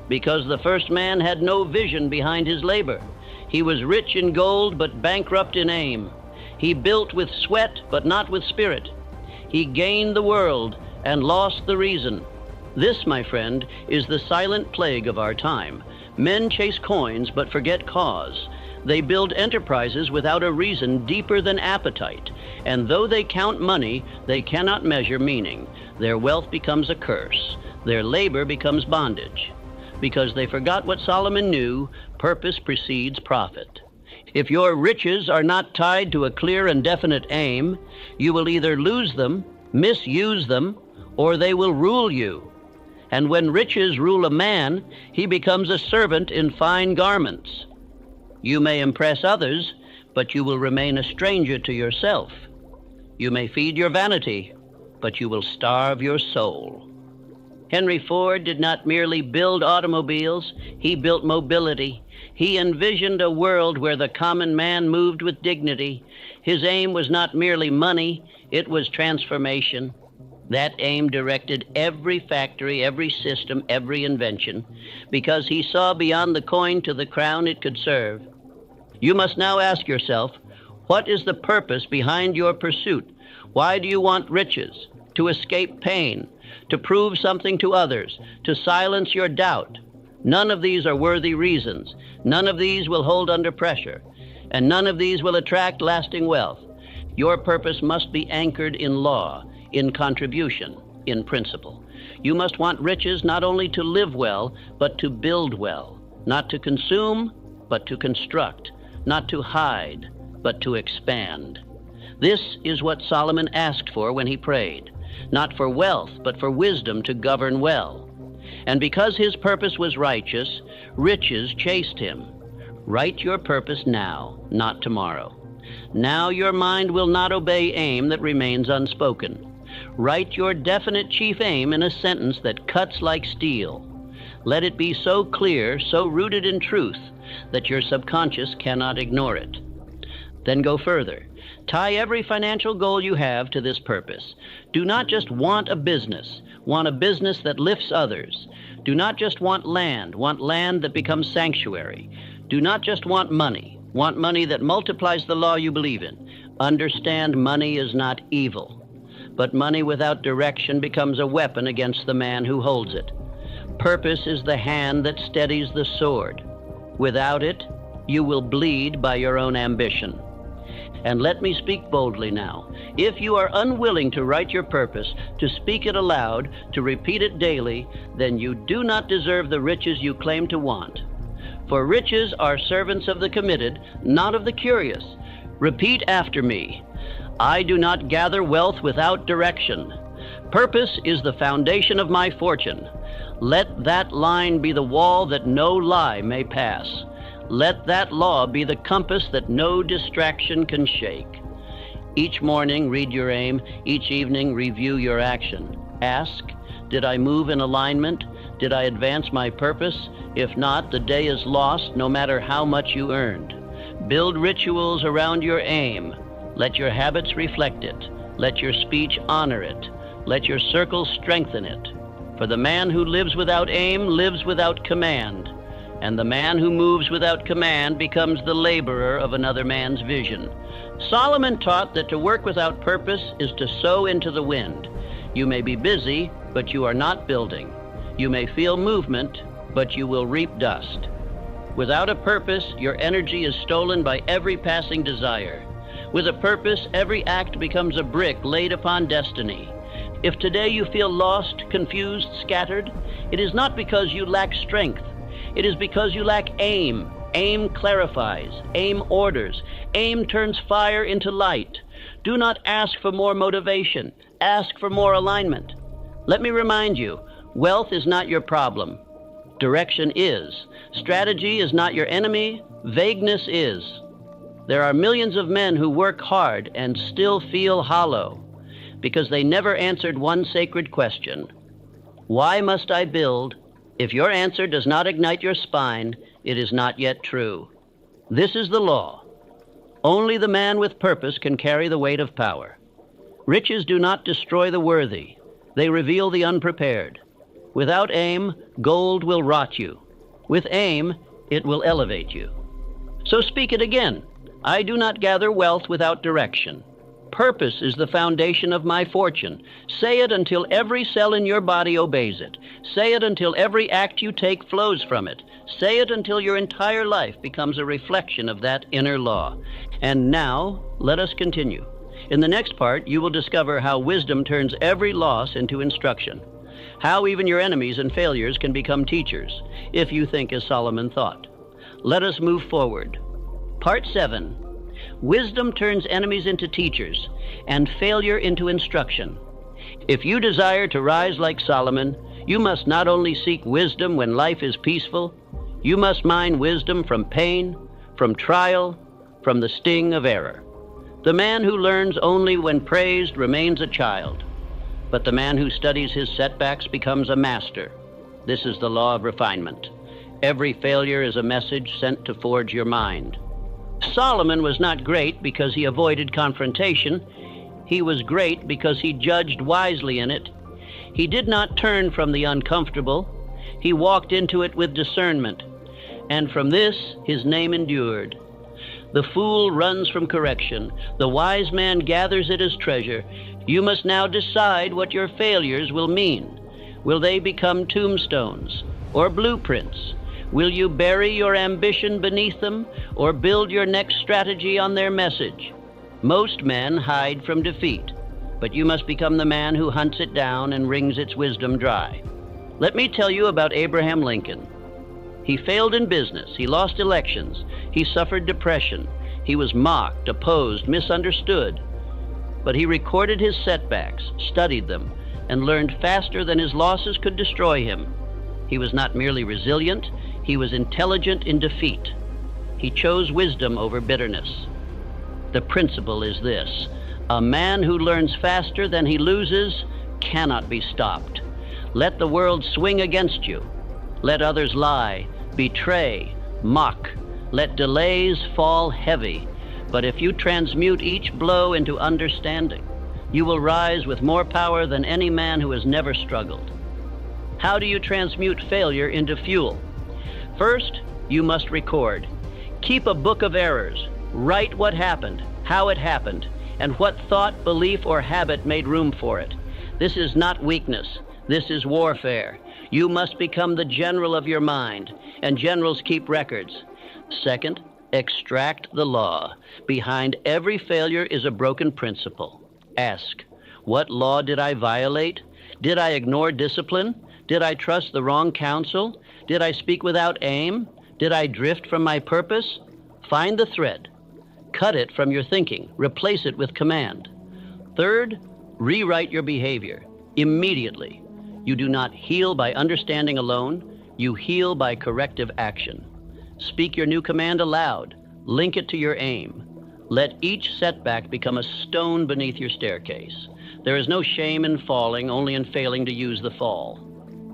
Because the first man had no vision behind his labor. He was rich in gold, but bankrupt in aim. He built with sweat, but not with spirit. He gained the world and lost the reason. This, my friend, is the silent plague of our time. Men chase coins, but forget cause. They build enterprises without a reason deeper than appetite. And though they count money, they cannot measure meaning. Their wealth becomes a curse. Their labor becomes bondage. Because they forgot what Solomon knew, purpose precedes profit. If your riches are not tied to a clear and definite aim, you will either lose them, misuse them, or they will rule you. And when riches rule a man, he becomes a servant in fine garments. You may impress others, but you will remain a stranger to yourself. You may feed your vanity, but you will starve your soul. Henry Ford did not merely build automobiles, he built mobility. He envisioned a world where the common man moved with dignity. His aim was not merely money, it was transformation. That aim directed every factory, every system, every invention, because he saw beyond the coin to the crown it could serve. You must now ask yourself, what is the purpose behind your pursuit? Why do you want riches? To escape pain, to prove something to others, to silence your doubt. None of these are worthy reasons. None of these will hold under pressure, and none of these will attract lasting wealth. Your purpose must be anchored in law, in contribution, in principle. You must want riches not only to live well, but to build well, not to consume, but to construct, not to hide, but to expand. This is what Solomon asked for when he prayed, not for wealth, but for wisdom to govern well. And because his purpose was righteous, riches chased him. Write your purpose now, not tomorrow. Now your mind will not obey aim that remains unspoken. Write your definite chief aim in a sentence that cuts like steel. Let it be so clear, so rooted in truth, that your subconscious cannot ignore it. Then go further. Tie every financial goal you have to this purpose. Do not just want a business that lifts others. Do not just want land that becomes sanctuary. Do not just want money that multiplies the law you believe in. Understand, money is not evil. But money without direction becomes a weapon against the man who holds it. Purpose is the hand that steadies the sword. Without it, you will bleed by your own ambition. And let me speak boldly now. If you are unwilling to write your purpose, to speak it aloud, to repeat it daily, then you do not deserve the riches you claim to want. For riches are servants of the committed, not of the curious. Repeat after me. I do not gather wealth without direction. Purpose is the foundation of my fortune. Let that line be the wall that no lie may pass. Let that law be the compass that no distraction can shake. Each morning, read your aim. Each evening, review your action. Ask, did I move in alignment? Did I advance my purpose? If not, the day is lost, no matter how much you earned. Build rituals around your aim. Let your habits reflect it. Let your speech honor it. Let your circle strengthen it. For the man who lives without aim lives without command, and the man who moves without command becomes the laborer of another man's vision. Solomon taught that to work without purpose is to sow into the wind. You may be busy, but you are not building. You may feel movement, but you will reap dust. Without a purpose, your energy is stolen by every passing desire. With a purpose, every act becomes a brick laid upon destiny. If today you feel lost, confused, scattered, it is not because you lack strength. It is because you lack aim. Aim clarifies. Aim orders. Aim turns fire into light. Do not ask for more motivation. Ask for more alignment. Let me remind you, wealth is not your problem. Direction is. Strategy is not your enemy. Vagueness is. There are millions of men who work hard and still feel hollow because they never answered one sacred question. Why must I build? If your answer does not ignite your spine, it is not yet true. This is the law. Only the man with purpose can carry the weight of power. Riches do not destroy the worthy. They reveal the unprepared. Without aim, gold will rot you. With aim, it will elevate you. So speak it again. I do not gather wealth without direction. Purpose is the foundation of my fortune. Say it until every cell in your body obeys it. Say it until every act you take flows from it. Say it until your entire life becomes a reflection of that inner law. And now, let us continue. In the next part, you will discover how wisdom turns every loss into instruction. How even your enemies and failures can become teachers, if you think as Solomon thought. Let us move forward. Part 7. Wisdom turns enemies into teachers, and failure into instruction. If you desire to rise like Solomon, you must not only seek wisdom when life is peaceful, you must mine wisdom from pain, from trial, from the sting of error. The man who learns only when praised remains a child, but the man who studies his setbacks becomes a master. This is the law of refinement. Every failure is a message sent to forge your mind. Solomon was not great because he avoided confrontation. He was great because he judged wisely in it. He did not turn from the uncomfortable. He walked into it with discernment. And from this, his name endured. The fool runs from correction. The wise man gathers it as treasure. You must now decide what your failures will mean. Will they become tombstones or blueprints? Will you bury your ambition beneath them or build your next strategy on their message? Most men hide from defeat, but you must become the man who hunts it down and wrings its wisdom dry. Let me tell you about Abraham Lincoln. He failed in business. He lost elections. He suffered depression. He was mocked, opposed, misunderstood. But he recorded his setbacks, studied them, and learned faster than his losses could destroy him. He was not merely resilient, he was intelligent in defeat. He chose wisdom over bitterness. The principle is this: a man who learns faster than he loses cannot be stopped. Let the world swing against you. Let others lie, betray, mock. Let delays fall heavy. But if you transmute each blow into understanding, you will rise with more power than any man who has never struggled. How do you transmute failure into fuel? First, you must record. Keep a book of errors. Write what happened, how it happened, and what thought, belief, or habit made room for it. This is not weakness. This is warfare. You must become the general of your mind, and generals keep records. Second, extract the law. Behind every failure is a broken principle. Ask, what law did I violate? Did I ignore discipline? Did I trust the wrong counsel? Did I speak without aim? Did I drift from my purpose? Find the thread. Cut it from your thinking. Replace it with command. Third, rewrite your behavior immediately. You do not heal by understanding alone. You heal by corrective action. Speak your new command aloud. Link it to your aim. Let each setback become a stone beneath your staircase. There is no shame in falling, only in failing to use the fall.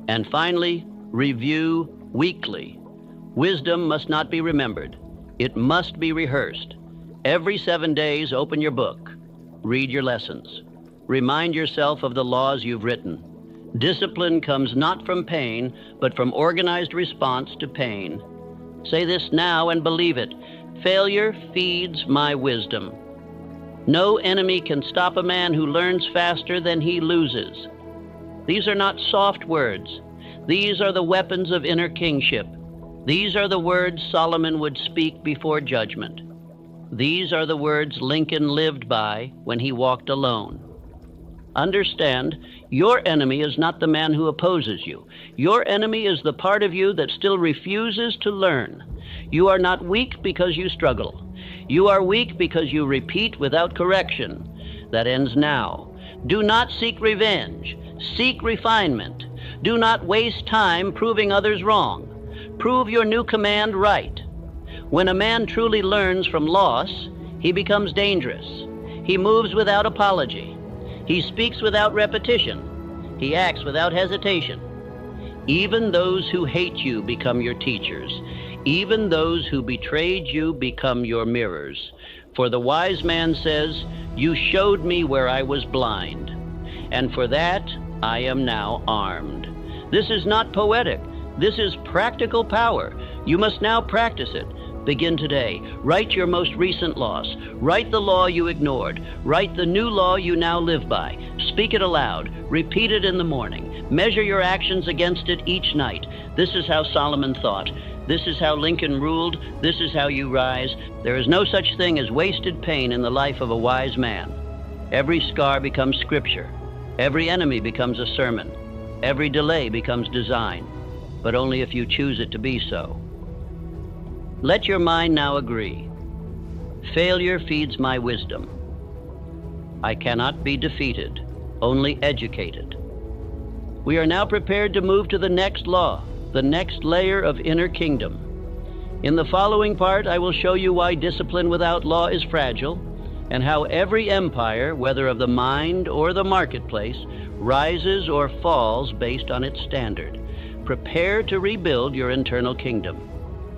And finally, review weekly. Wisdom must not be remembered. It must be rehearsed. Every 7 days, open your book. Read your lessons. Remind yourself of the laws you've written. Discipline comes not from pain, but from organized response to pain. Say this now and believe it. Failure feeds my wisdom. No enemy can stop a man who learns faster than he loses. These are not soft words. These are the weapons of inner kingship. These are the words Solomon would speak before judgment. These are the words Lincoln lived by when he walked alone. Understand, your enemy is not the man who opposes you. Your enemy is the part of you that still refuses to learn. You are not weak because you struggle. You are weak because you repeat without correction. That ends now. Do not seek revenge. Seek refinement. Do not waste time proving others wrong. Prove your new command right. When a man truly learns from loss, he becomes dangerous. He moves without apology. He speaks without repetition. He acts without hesitation. Even those who hate you become your teachers. Even those who betrayed you become your mirrors. For the wise man says, "You showed me where I was blind, and for that I am now armed." This is not poetic. This is practical power. You must now practice it. Begin today. Write your most recent loss. Write the law you ignored. Write the new law you now live by. Speak it aloud. Repeat it in the morning. Measure your actions against it each night. This is how Solomon thought. This is how Lincoln ruled. This is how you rise. There is no such thing as wasted pain in the life of a wise man. Every scar becomes scripture. Every enemy becomes a sermon. Every delay becomes design, but only if you choose it to be so. Let your mind now agree. Failure feeds my wisdom. I cannot be defeated, only educated. We are now prepared to move to the next law, the next layer of inner kingdom. In the following part, I will show you why discipline without law is fragile, and how every empire, whether of the mind or the marketplace, rises or falls based on its standard. Prepare to rebuild your internal kingdom.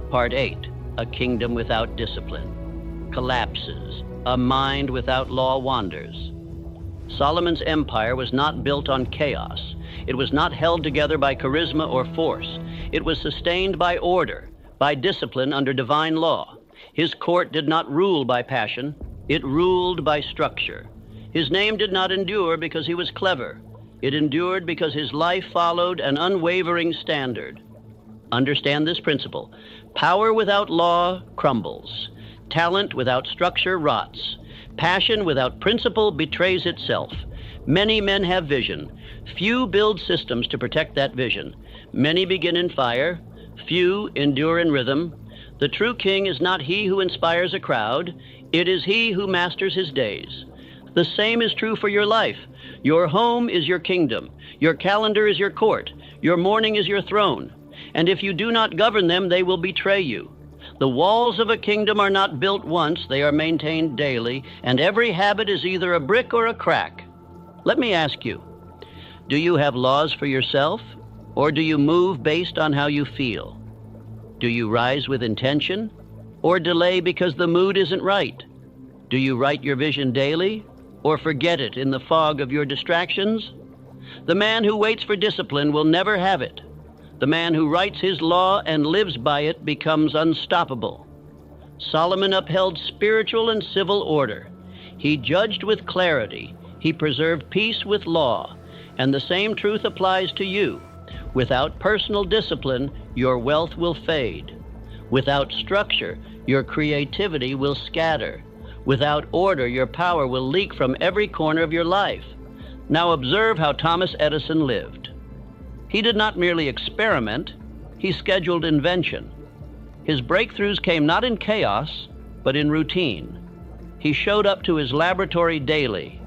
Part 8, a kingdom without discipline. Collapses. A mind without law wanders. Solomon's empire was not built on chaos. It was not held together by charisma or force. It was sustained by order, by discipline under divine law. His court did not rule by passion. It ruled by structure. His name did not endure because he was clever. It endured because his life followed an unwavering standard. Understand this principle. Power without law crumbles. Talent without structure rots. Passion without principle betrays itself. Many men have vision. Few build systems to protect that vision. Many begin in fire. Few endure in rhythm. The true king is not he who inspires a crowd. It is he who masters his days. The same is true for your life. Your home is your kingdom. Your calendar is your court. Your morning is your throne. And if you do not govern them, they will betray you. The walls of a kingdom are not built once, they are maintained daily, and every habit is either a brick or a crack. Let me ask you, do you have laws for yourself, or do you move based on how you feel? Do you rise with intention, or delay because the mood isn't right? Do you write your vision daily, or forget it in the fog of your distractions? The man who waits for discipline will never have it. The man who writes his law and lives by it becomes unstoppable. Solomon upheld spiritual and civil order. He judged with clarity. He preserved peace with law. And the same truth applies to you. Without personal discipline, your wealth will fade. Without structure, your creativity will scatter. Without order, your power will leak from every corner of your life. Now observe how Thomas Edison lived. He did not merely experiment, he scheduled invention. His breakthroughs came not in chaos, but in routine. He showed up to his laboratory daily.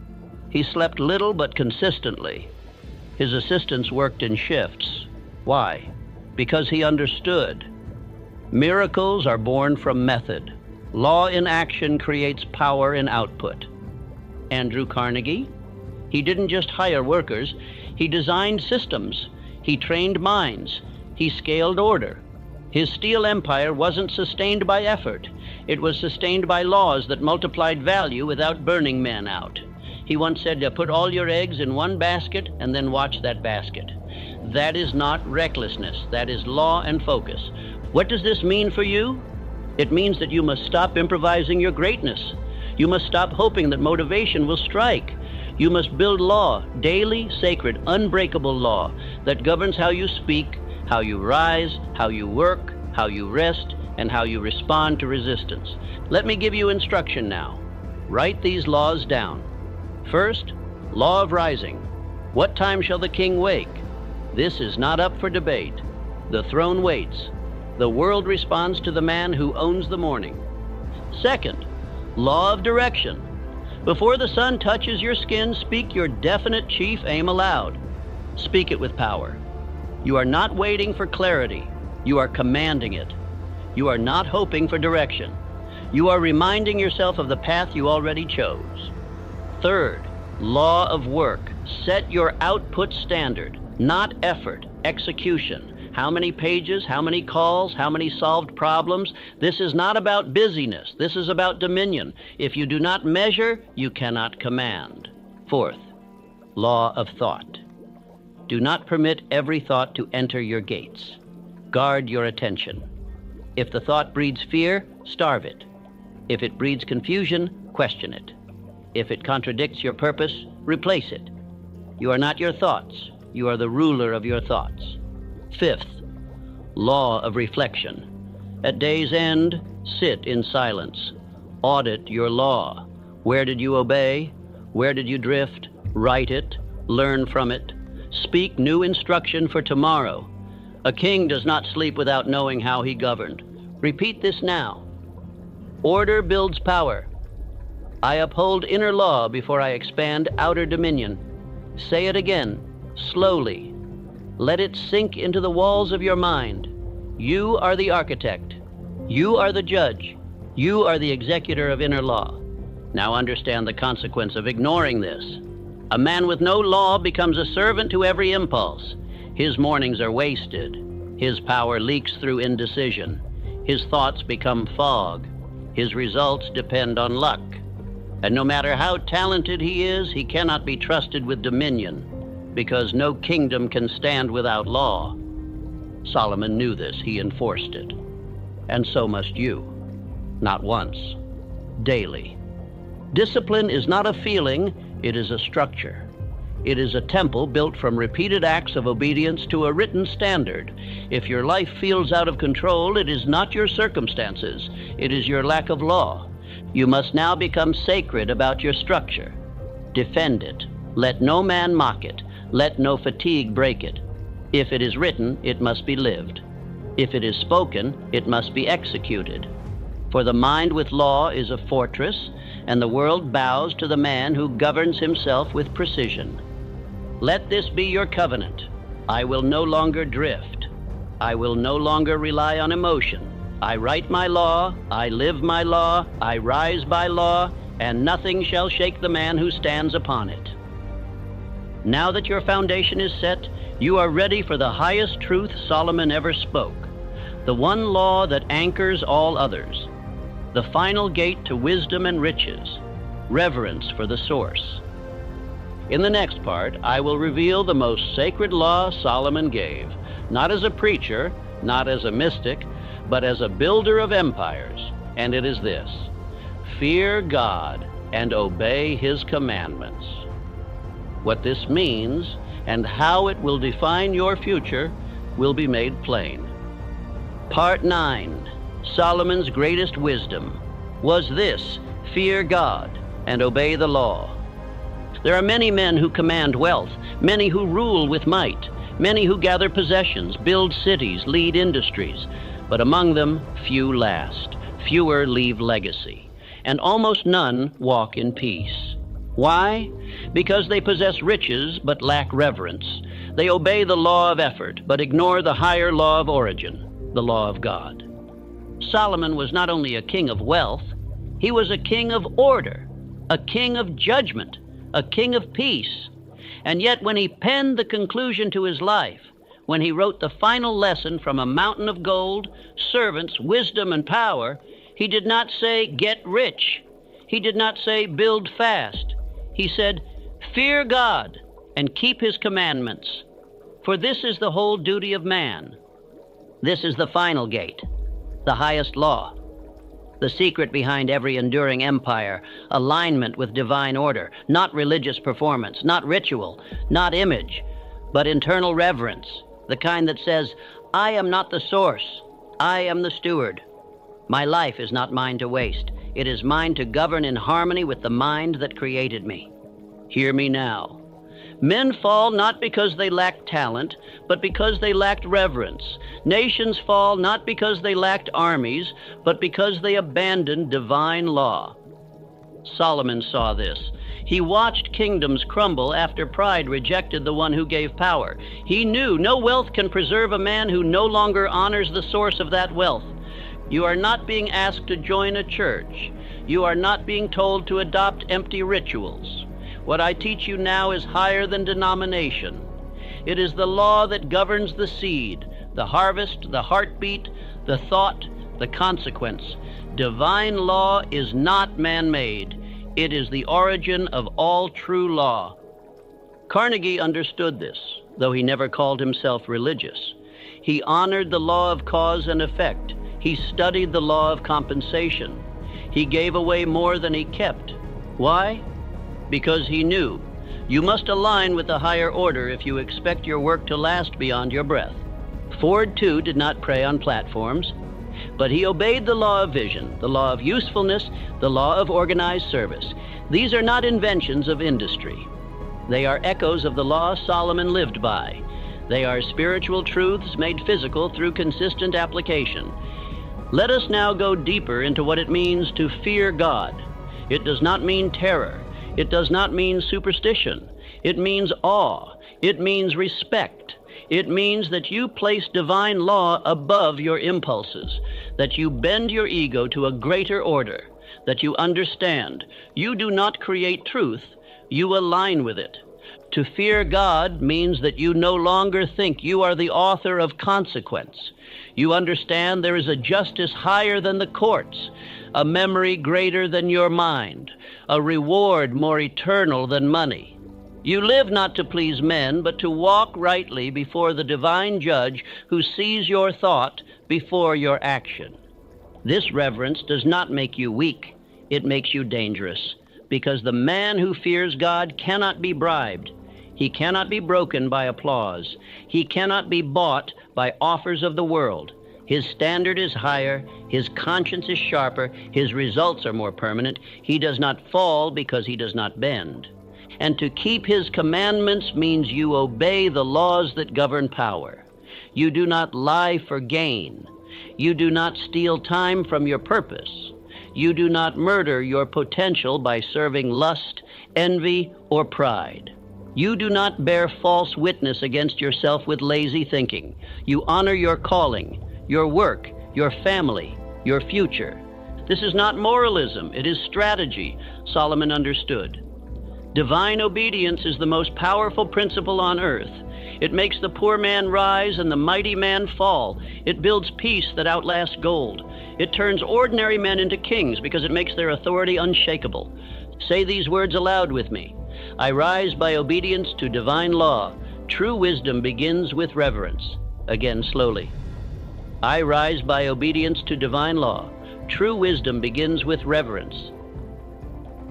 He slept little but consistently. His assistants worked in shifts. Why? Because he understood. Miracles are born from method. Law in action creates power in output. Andrew Carnegie? He didn't just hire workers, he designed systems. He trained minds. He scaled order. His steel empire wasn't sustained by effort. It was sustained by laws that multiplied value without burning men out. He once said to put all your eggs in one basket and then watch that basket. That is not recklessness. That is law and focus. What does this mean for you? It means that you must stop improvising your greatness. You must stop hoping that motivation will strike. You must build law, daily, sacred, unbreakable law that governs how you speak, how you rise, how you work, how you rest, and how you respond to resistance. Let me give you instruction now. Write these laws down. First, law of rising. What time shall the king wake? This is not up for debate. The throne waits. The world responds to the man who owns the morning. Second, law of direction. Before the sun touches your skin, speak your definite chief aim aloud. Speak it with power. You are not waiting for clarity. You are commanding it. You are not hoping for direction. You are reminding yourself of the path you already chose. Third, law of work. Set your output standard, not effort, execution. How many pages, how many calls, how many solved problems? This is not about busyness. This is about dominion. If you do not measure, you cannot command. Fourth, law of thought. Do not permit every thought to enter your gates. Guard your attention. If the thought breeds fear, starve it. If it breeds confusion, question it. If it contradicts your purpose, replace it. You are not your thoughts. You are the ruler of your thoughts. Fifth, law of reflection. At day's end, sit in silence. Audit your law. Where did you obey? Where did you drift? Write it. Learn from it. Speak new instruction for tomorrow. A king does not sleep without knowing how he governed. Repeat this now. Order builds power. I uphold inner law before I expand outer dominion. Say it again, slowly. Let it sink into the walls of your mind. You are the architect. You are the judge. You are the executor of inner law. Now understand the consequence of ignoring this. A man with no law becomes a servant to every impulse. His mornings are wasted. His power leaks through indecision. His thoughts become fog. His results depend on luck. And no matter how talented he is, he cannot be trusted with dominion, because no kingdom can stand without law. Solomon knew this. He enforced it. And so must you. Not once. Daily. Discipline is not a feeling, it is a structure. It is a temple built from repeated acts of obedience to a written standard. If your life feels out of control, it is not your circumstances. It is your lack of law. You must now become sacred about your structure. Defend it. Let no man mock it. Let no fatigue break it. If it is written, it must be lived. If it is spoken, it must be executed. For the mind with law is a fortress, and the world bows to the man who governs himself with precision. Let this be your covenant. I will no longer drift. I will no longer rely on emotion. I write my law, I live my law, I rise by law, and nothing shall shake the man who stands upon it. Now that your foundation is set, you are ready for the highest truth Solomon ever spoke, the one law that anchors all others, the final gate to wisdom and riches, reverence for the source. In the next part, I will reveal the most sacred law Solomon gave, not as a preacher, not as a mystic, but as a builder of empires, and it is this: fear God and obey His commandments. What this means and how it will define your future will be made plain. Part 9, Solomon's greatest wisdom, was this: fear God and obey the law. There are many men who command wealth, many who rule with might, many who gather possessions, build cities, lead industries. But among them, few last, fewer leave legacy, and almost none walk in peace. Why? Because they possess riches but lack reverence. They obey the law of effort but ignore the higher law of origin, the law of God. Solomon was not only a king of wealth, he was a king of order, a king of judgment, a king of peace. And yet when he penned the conclusion to his life, when he wrote the final lesson from a mountain of gold, servants, wisdom, and power, he did not say, get rich. He did not say, build fast. He said, "Fear God and keep his commandments, for this is the whole duty of man." This is the final gate, the highest law. The secret behind every enduring empire, alignment with divine order, not religious performance, not ritual, not image, but internal reverence, the kind that says, "I am not the source, I am the steward. My life is not mine to waste. It is mine to govern in harmony with the mind that created me." Hear me now. Men fall not because they lacked talent, but because they lacked reverence. Nations fall not because they lacked armies, but because they abandoned divine law. Solomon saw this. He watched kingdoms crumble after pride rejected the one who gave power. He knew no wealth can preserve a man who no longer honors the source of that wealth. You are not being asked to join a church. You are not being told to adopt empty rituals. What I teach you now is higher than denomination. It is the law that governs the seed, the harvest, the heartbeat, the thought, the consequence. Divine law is not man-made. It is the origin of all true law. Carnegie understood this, though he never called himself religious. He honored the law of cause and effect. He studied the law of compensation. He gave away more than he kept. Why? Because he knew you must align with the higher order if you expect your work to last beyond your breath. Ford, too, did not pray on platforms, but he obeyed the law of vision, the law of usefulness, the law of organized service. These are not inventions of industry. They are echoes of the law Solomon lived by. They are spiritual truths made physical through consistent application. Let us now go deeper into what it means to fear God. It does not mean terror. It does not mean superstition. It means awe. It means respect. It means that you place divine law above your impulses, that you bend your ego to a greater order, that you understand you do not create truth, you align with it. To fear God means that you no longer think you are the author of consequence. You understand there is a justice higher than the courts, a memory greater than your mind, a reward more eternal than money. You live not to please men, but to walk rightly before the divine judge who sees your thought before your action. This reverence does not make you weak. It makes you dangerous, because the man who fears God cannot be bribed. He cannot be broken by applause. He cannot be bought by offers of the world. His standard is higher, his conscience is sharper, his results are more permanent. He does not fall because he does not bend. And to keep his commandments means you obey the laws that govern power. You do not lie for gain. You do not steal time from your purpose. You do not murder your potential by serving lust, envy, or pride. You do not bear false witness against yourself with lazy thinking. You honor your calling, your work, your family, your future. This is not moralism, it is strategy, Solomon understood. Divine obedience is the most powerful principle on earth. It makes the poor man rise and the mighty man fall. It builds peace that outlasts gold. It turns ordinary men into kings because it makes their authority unshakable. Say these words aloud with me. I rise by obedience to divine law. True wisdom begins with reverence. Again, slowly. I rise by obedience to divine law. True wisdom begins with reverence.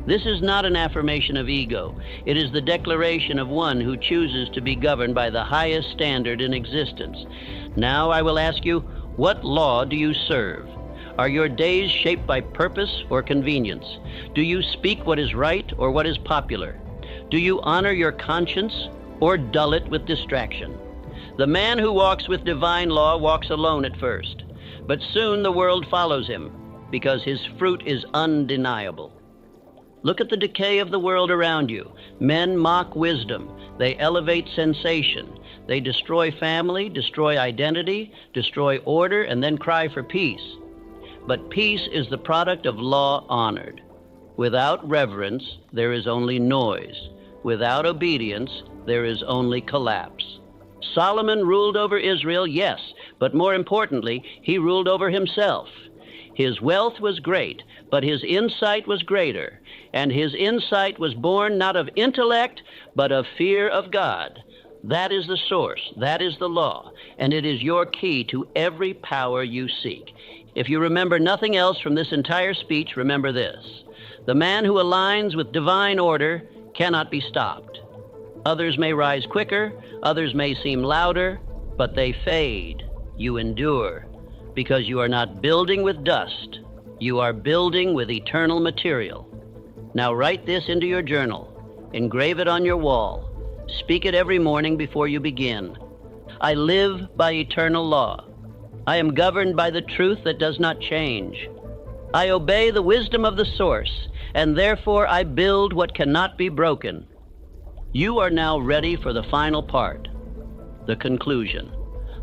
This is not an affirmation of ego. It is the declaration of one who chooses to be governed by the highest standard in existence. Now I will ask you, what law do you serve? Are your days shaped by purpose or convenience? Do you speak what is right or what is popular? Do you honor your conscience or dull it with distraction? The man who walks with divine law walks alone at first, but soon the world follows him because his fruit is undeniable. Look at the decay of the world around you. Men mock wisdom. They elevate sensation. They destroy family, destroy identity, destroy order, and then cry for peace. But peace is the product of law honored. Without reverence, there is only noise. Without obedience, there is only collapse. Solomon ruled over Israel, yes, but more importantly, he ruled over himself. His wealth was great, but his insight was greater, and his insight was born not of intellect, but of fear of God. That is the source, that is the law, and it is your key to every power you seek. If you remember nothing else from this entire speech, remember this: the man who aligns with divine order cannot be stopped. Others may rise quicker, others may seem louder, but they fade. You endure, because you are not building with dust. You are building with eternal material. Now write this into your journal. Engrave it on your wall. Speak it every morning before you begin. I live by eternal law. I am governed by the truth that does not change. I obey the wisdom of the source, and therefore I build what cannot be broken. You are now ready for the final part, the conclusion,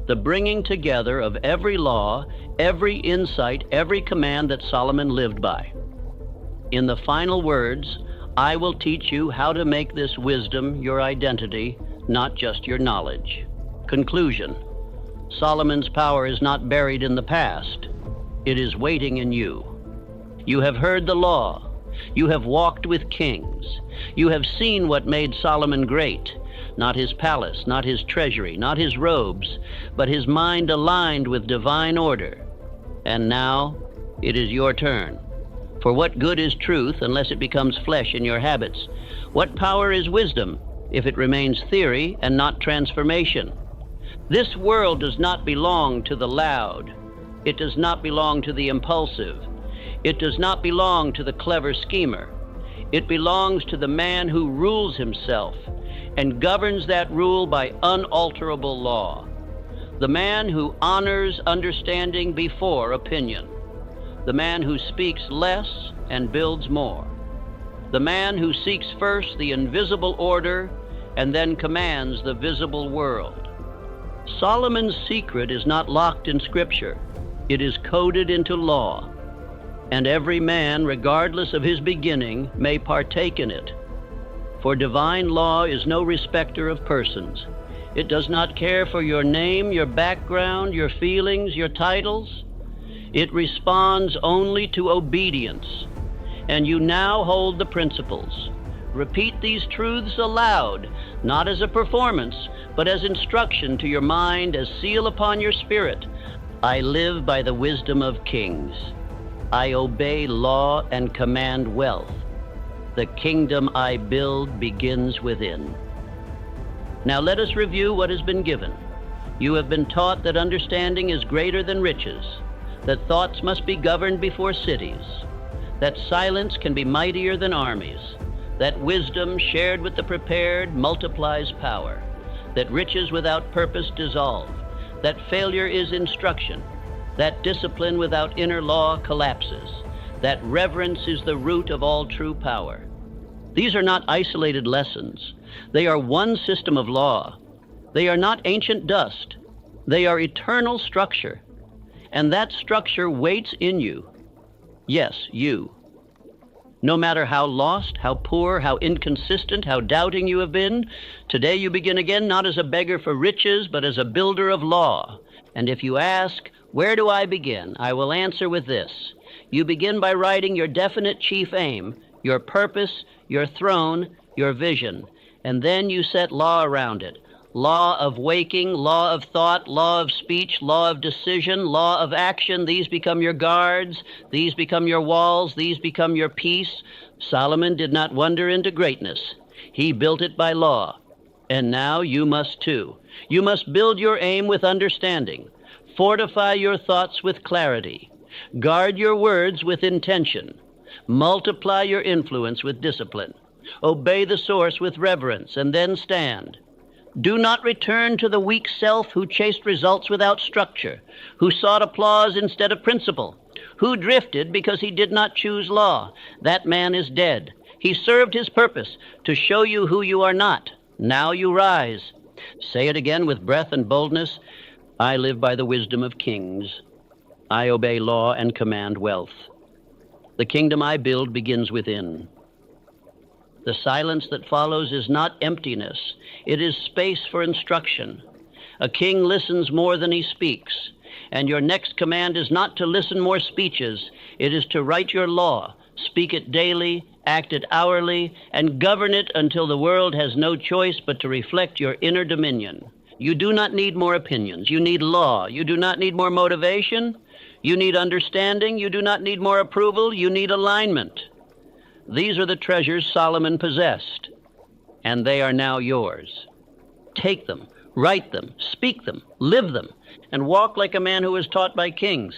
the bringing together of every law, every insight, every command that Solomon lived by. In the final words, I will teach you how to make this wisdom your identity, not just your knowledge. Conclusion: Solomon's power is not buried in the past. It is waiting in you. You have heard the law. You have walked with kings. You have seen what made Solomon great. Not his palace, not his treasury, not his robes, but his mind aligned with divine order. And now it is your turn. For what good is truth unless it becomes flesh in your habits? What power is wisdom if it remains theory and not transformation? This world does not belong to the loud. It does not belong to the impulsive. It does not belong to the clever schemer. It belongs to the man who rules himself and governs that rule by unalterable law. The man who honors understanding before opinion. The man who speaks less and builds more. The man who seeks first the invisible order and then commands the visible world. Solomon's secret is not locked in Scripture. It is coded into law. And every man, regardless of his beginning, may partake in it. For divine law is no respecter of persons. It does not care for your name, your background, your feelings, your titles. It responds only to obedience. And you now hold the principles. Repeat these truths aloud, not as a performance, but as instruction to your mind, as seal upon your spirit. I live by the wisdom of kings. I obey law and command wealth. The kingdom I build begins within. Now let us review what has been given. You have been taught that understanding is greater than riches, that thoughts must be governed before cities, that silence can be mightier than armies, that wisdom shared with the prepared multiplies power, that riches without purpose dissolve, that failure is instruction, that discipline without inner law collapses, that reverence is the root of all true power. These are not isolated lessons. They are one system of law. They are not ancient dust. They are eternal structure. And that structure waits in you. Yes, you. No matter how lost, how poor, how inconsistent, how doubting you have been, today you begin again not as a beggar for riches, but as a builder of law. And if you ask, where do I begin? I will answer with this. You begin by writing your definite chief aim, your purpose, your throne, your vision, and then you set law around it. Law of waking, law of thought, law of speech, law of decision, law of action. These become your guards. These become your walls. These become your peace. Solomon did not wander into greatness. He built it by law. And now you must too. You must build your aim with understanding. Fortify your thoughts with clarity. Guard your words with intention. Multiply your influence with discipline. Obey the source with reverence, and then stand. Do not return to the weak self who chased results without structure, who sought applause instead of principle, who drifted because he did not choose law. That man is dead. He served his purpose to show you who you are not. Now you rise. Say it again with breath and boldness. I live by the wisdom of kings. I obey law and command wealth. The kingdom I build begins within. The silence that follows is not emptiness. It is space for instruction. A king listens more than he speaks. And your next command is not to listen more speeches. It is to write your law, speak it daily, act it hourly, and govern it until the world has no choice but to reflect your inner dominion. You do not need more opinions. You need law. You do not need more motivation. You need understanding. You do not need more approval. You need alignment. These are the treasures Solomon possessed, and they are now yours. Take them, write them, speak them, live them, and walk like a man who was taught by kings.